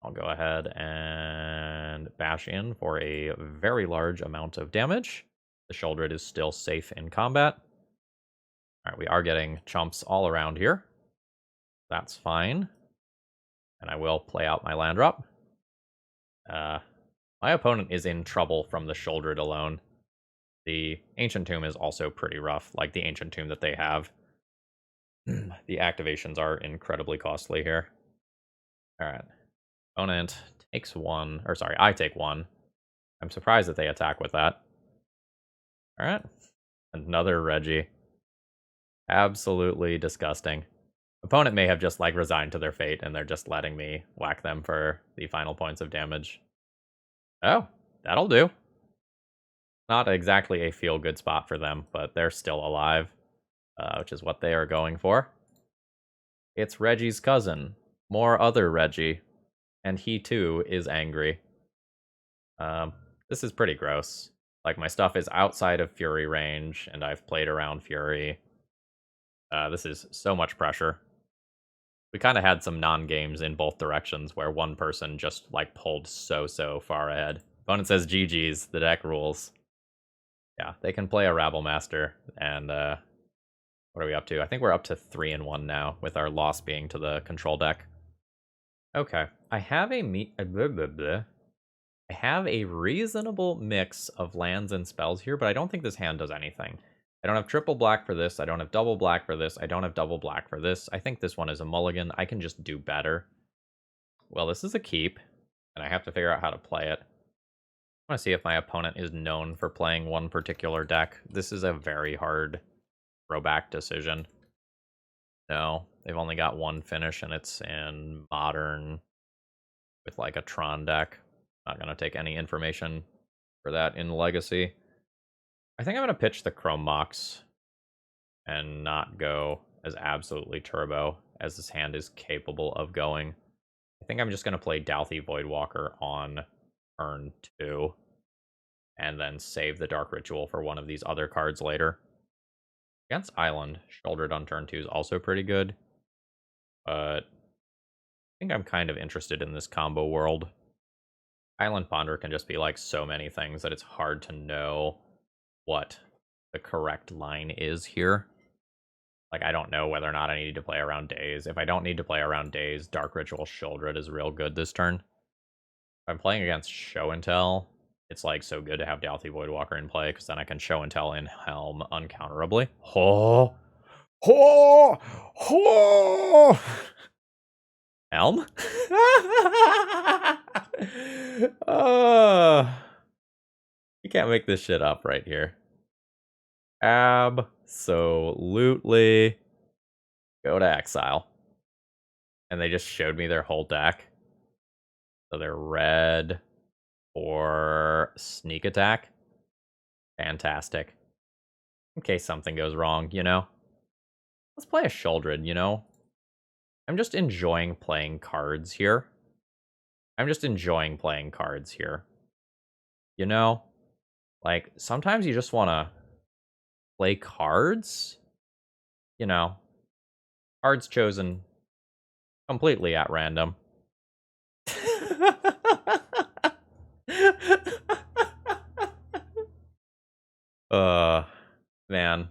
I'll go ahead and bash in for a very large amount of damage. The Sheoldred is still safe in combat. Alright, we are getting chumps all around here. That's fine. And I will play out my land drop. My opponent is in trouble from the Sheoldred alone. The Ancient Tomb is also pretty rough, like the Ancient Tomb that they have. The activations are incredibly costly here. Alright. Opponent takes 1. Or sorry, I take 1. I'm surprised that they attack with that. Alright. Another Regi. Absolutely disgusting. Opponent may have just, like, resigned to their fate, and they're just letting me whack them for the final points of damage. Oh, that'll do. Not exactly a feel-good spot for them, but they're still alive, which is what they are going for. It's Regi's cousin. More other Regi. And he, too, is angry. This is pretty gross. Like, my stuff is outside of Fury range, and I've played around Fury. This is so much pressure. We kind of had some non-games in both directions where one person just, like, pulled so far ahead. Opponent says GG's, the deck rules. Yeah, they can play a Rabble Master, and, what are we up to? I think we're up to 3-1 now, with our loss being to the control deck. Okay, I have I have a reasonable mix of lands and spells here, but I don't think this hand does anything. I don't have triple black for this, I don't have double black for this, I don't have double black for this. I think this one is a mulligan. I can just do better. Well, this is a keep, and I have to figure out how to play it. I want to see if my opponent is known for playing one particular deck. This is a very hard throwback decision. No, they've only got one finish, and it's in Modern with, like, a Tron deck. Not going to take any information for that in Legacy. I think I'm going to pitch the Chrome Mox and not go as absolutely turbo as this hand is capable of going. I think I'm just going to play Dauthi Voidwalker on turn 2 and then save the Dark Ritual for one of these other cards later. Against Island, Sheoldred on turn 2 is also pretty good, but I think I'm kind of interested in this combo world. Island Ponder can just be like so many things that it's hard to know what the correct line is here. Like, I don't know whether or not I need to play around Days. If I don't need to play around Days, Dark Ritual Sheoldred is real good this turn. If I'm playing against Show and Tell, it's like so good to have Dauthi Voidwalker in play, because then I can Show and Tell in Helm uncounterably. Oh! Oh! Oh! Helm? You can't make this shit up right here. Absolutely. Go to exile. And they just showed me their whole deck. So they're red for sneak attack. Fantastic. In case something goes wrong, you know? Let's play a Sheoldred, you know? I'm just enjoying playing cards here. You know? Like, sometimes you just want to play cards. You know? Cards chosen completely at random. Man.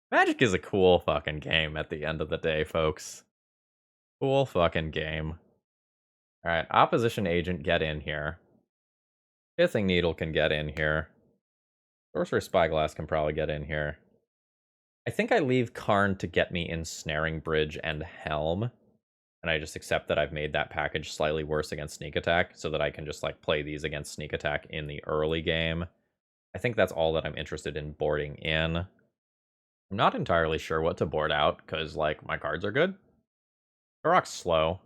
Magic is a cool fucking game at the end of the day, folks. Cool fucking game. Alright, Opposition Agent, get in here. Pithing Needle can get in here. Sorcerer Spyglass can probably get in here. I think I leave Karn to get me Ensnaring Bridge and Helm. And I just accept that I've made that package slightly worse against Sneak Attack, so that I can just, like, play these against Sneak Attack in the early game. I think that's all that I'm interested in boarding in. I'm not entirely sure what to board out, because, like, my cards are good. Turok's slow.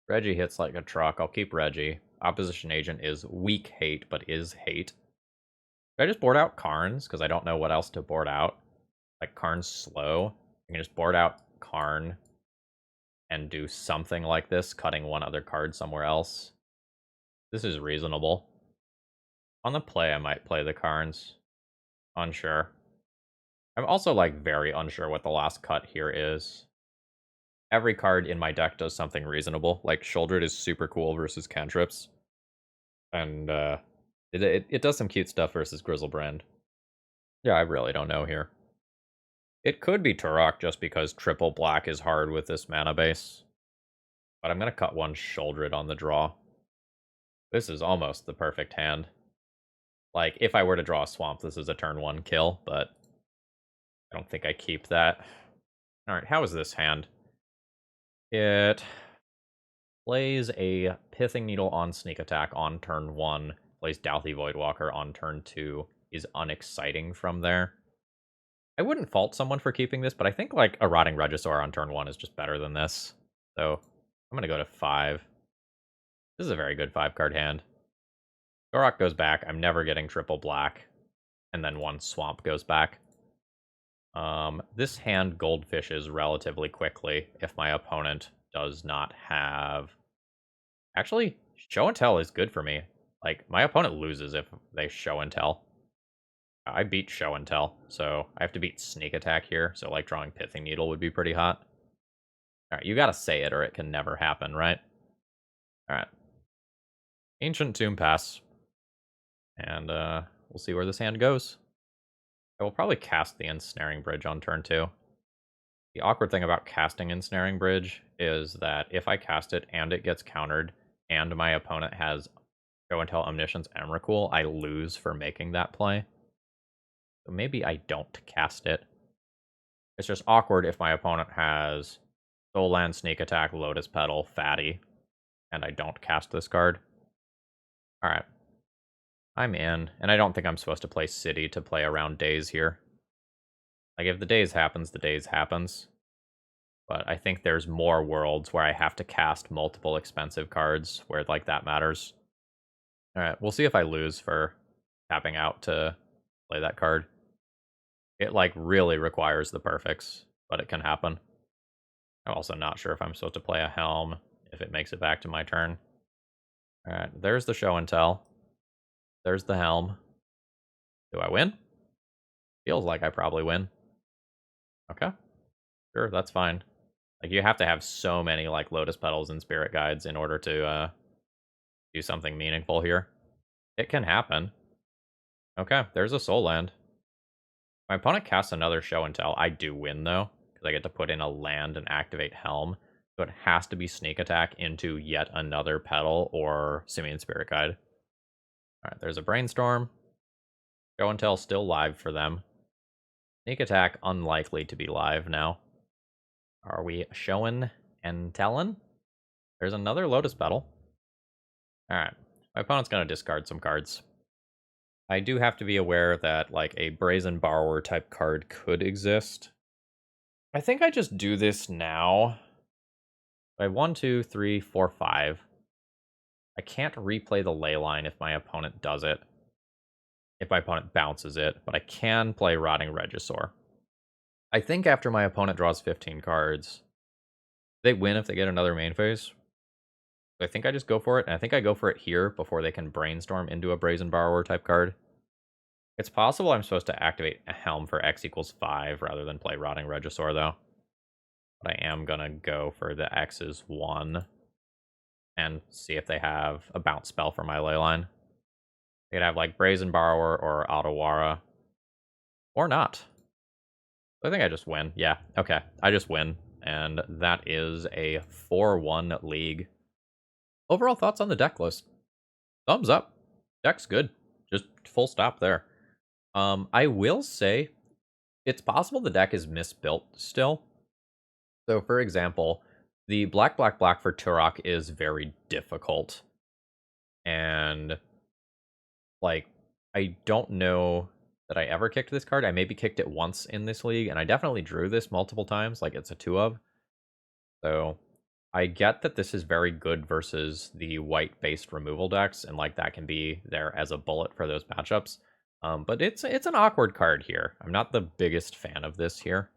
Reggie hits like a truck. I'll keep Reggie. Opposition Agent is weak hate, but is hate. Should I just board out Karns? Because I don't know what else to board out. Like, Karn's slow. I can just board out Karn and do something like this, cutting one other card somewhere else. This is reasonable. On the play, I might play the Karns. Unsure. I'm also, like, very unsure what the last cut here is. Every card in my deck does something reasonable. Like, Sheoldred is super cool versus cantrips. And, it does some cute stuff versus Grizzlebrand. Yeah, I really don't know here. It could be Turok just because triple black is hard with this mana base. But I'm going to cut one Sheoldred on the draw. This is almost the perfect hand. Like, if I were to draw a swamp, this is a turn 1 kill, but I don't think I keep that. Alright, how is this hand? It plays a Pithing Needle on Sneak Attack on turn 1, plays Dauthi Voidwalker on turn 2, is unexciting from there. I wouldn't fault someone for keeping this, but I think, like, a Rotting Regisaur on turn 1 is just better than this. So, I'm going to go to 5. This is a very good 5-card hand. Turok goes back. I'm never getting triple black. And then one Swamp goes back. This hand goldfishes relatively quickly if my opponent does not have... Actually, Show and Tell is good for me. Like, my opponent loses if they show and tell. I beat show and tell, so I have to beat sneak attack here, so like drawing Pithing Needle would be pretty hot. Alright, you gotta say it or it can never happen, right? Alright. Ancient Tomb pass. And we'll see where this hand goes. I will probably cast the Ensnaring Bridge on turn 2. The awkward thing about casting Ensnaring Bridge is that if I cast it and it gets countered, and my opponent has Show and Tell Omniscience Emrakul, I lose for making that play. So maybe I don't cast it. It's just awkward if my opponent has Soul Land, Sneak Attack, Lotus Petal, Fatty, and I don't cast this card. Alright. I'm in, and I don't think I'm supposed to play City to play around Daze here. Like, if the Daze happens, the Daze happens. But I think there's more worlds where I have to cast multiple expensive cards where, like, that matters. Alright, we'll see if I lose for tapping out to play that card. It, like, really requires the perfects, but it can happen. I'm also not sure if I'm supposed to play a Helm if it makes it back to my turn. Alright, there's the Show and Tell. There's the Helm. Do I win? Feels like I probably win. Okay. Sure, that's fine. Like, you have to have so many, like, Lotus Petals and Spirit Guides in order to, do something meaningful here. It can happen. Okay, there's a Soul Land. My opponent casts another Show and Tell. I do win, though, because I get to put in a land and activate Helm. So it has to be Sneak Attack into yet another Petal or Simian Spirit Guide. Alright, there's a Brainstorm. Show and Tell still live for them. Sneak Attack unlikely to be live now. Are we showing and telling? There's another Lotus Petal. Alright, my opponent's going to discard some cards. I do have to be aware that, like, a Brazen Borrower type card could exist. I think I just do this now. I have 1, 2, 3, 4, 5. I can't replay the Leyline if my opponent does it. If my opponent bounces it, but I can play Rotting Regisaur. I think after my opponent draws 15 cards, they win if they get another main phase. I think I just go for it, and I think I go for it here before they can Brainstorm into a Brazen Borrower type card. It's possible I'm supposed to activate a Helm for X equals 5 rather than play Rotting Regisaur, though. But I am going to go for the X is 1 and see if they have a bounce spell for my Leyline. They could have, like, Brazen Borrower or Otawara. Or not. I think I just win. Yeah, okay. I just win. And that is a 4-1 league. Overall thoughts on the deck list? Thumbs up. Deck's good. Just full stop there. I will say, it's possible the deck is misbuilt still. So, for example, the black for Turok is very difficult. And, like, I don't know that I ever kicked this card. I maybe kicked it once in this league, and I definitely drew this multiple times, like it's a 2 of. So, I get that this is very good versus the white-based removal decks, and, like, that can be there as a bullet for those matchups. But it's an awkward card here. I'm not the biggest fan of this here.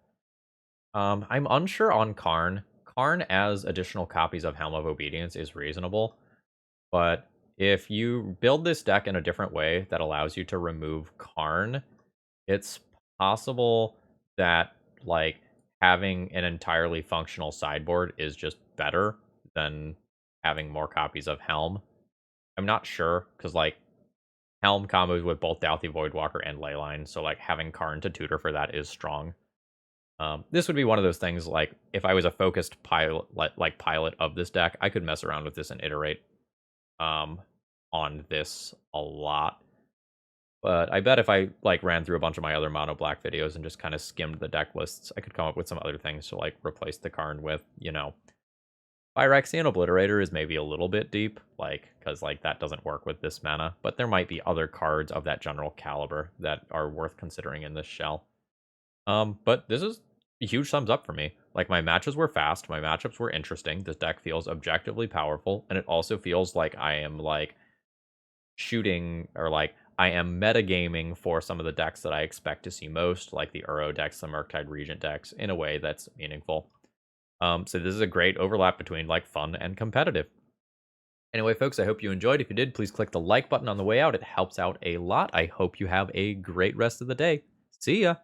I'm unsure on Karn. Karn as additional copies of Helm of Obedience is reasonable, but if you build this deck in a different way that allows you to remove Karn, it's possible that, like, having an entirely functional sideboard is just better than having more copies of Helm. I'm not sure, because, like, Helm combos with both Dauthi Voidwalker and Leyline, so, like, having Karn to tutor for that is strong. This would be one of those things, like, if I was a focused pilot, pilot of this deck, I could mess around with this and iterate on this a lot. But I bet if I, like, ran through a bunch of my other mono black videos and just kind of skimmed the deck lists, I could come up with some other things to, like, replace the Karn with, you know. Phyrexian Obliterator is maybe a little bit deep, like, because, like, that doesn't work with this mana, but there might be other cards of that general caliber that are worth considering in this shell. But this is a huge thumbs up for me. Like, my matches were fast, my matchups were interesting, this deck feels objectively powerful, and it also feels like I am, like, shooting, or, like, I am metagaming for some of the decks that I expect to see most, like the Uro decks, the Murktide Regent decks, in a way that's meaningful. So this is a great overlap between, like, fun and competitive. Anyway, folks, I hope you enjoyed. If you did, please click the like button on the way out. It helps out a lot. I hope you have a great rest of the day. See ya.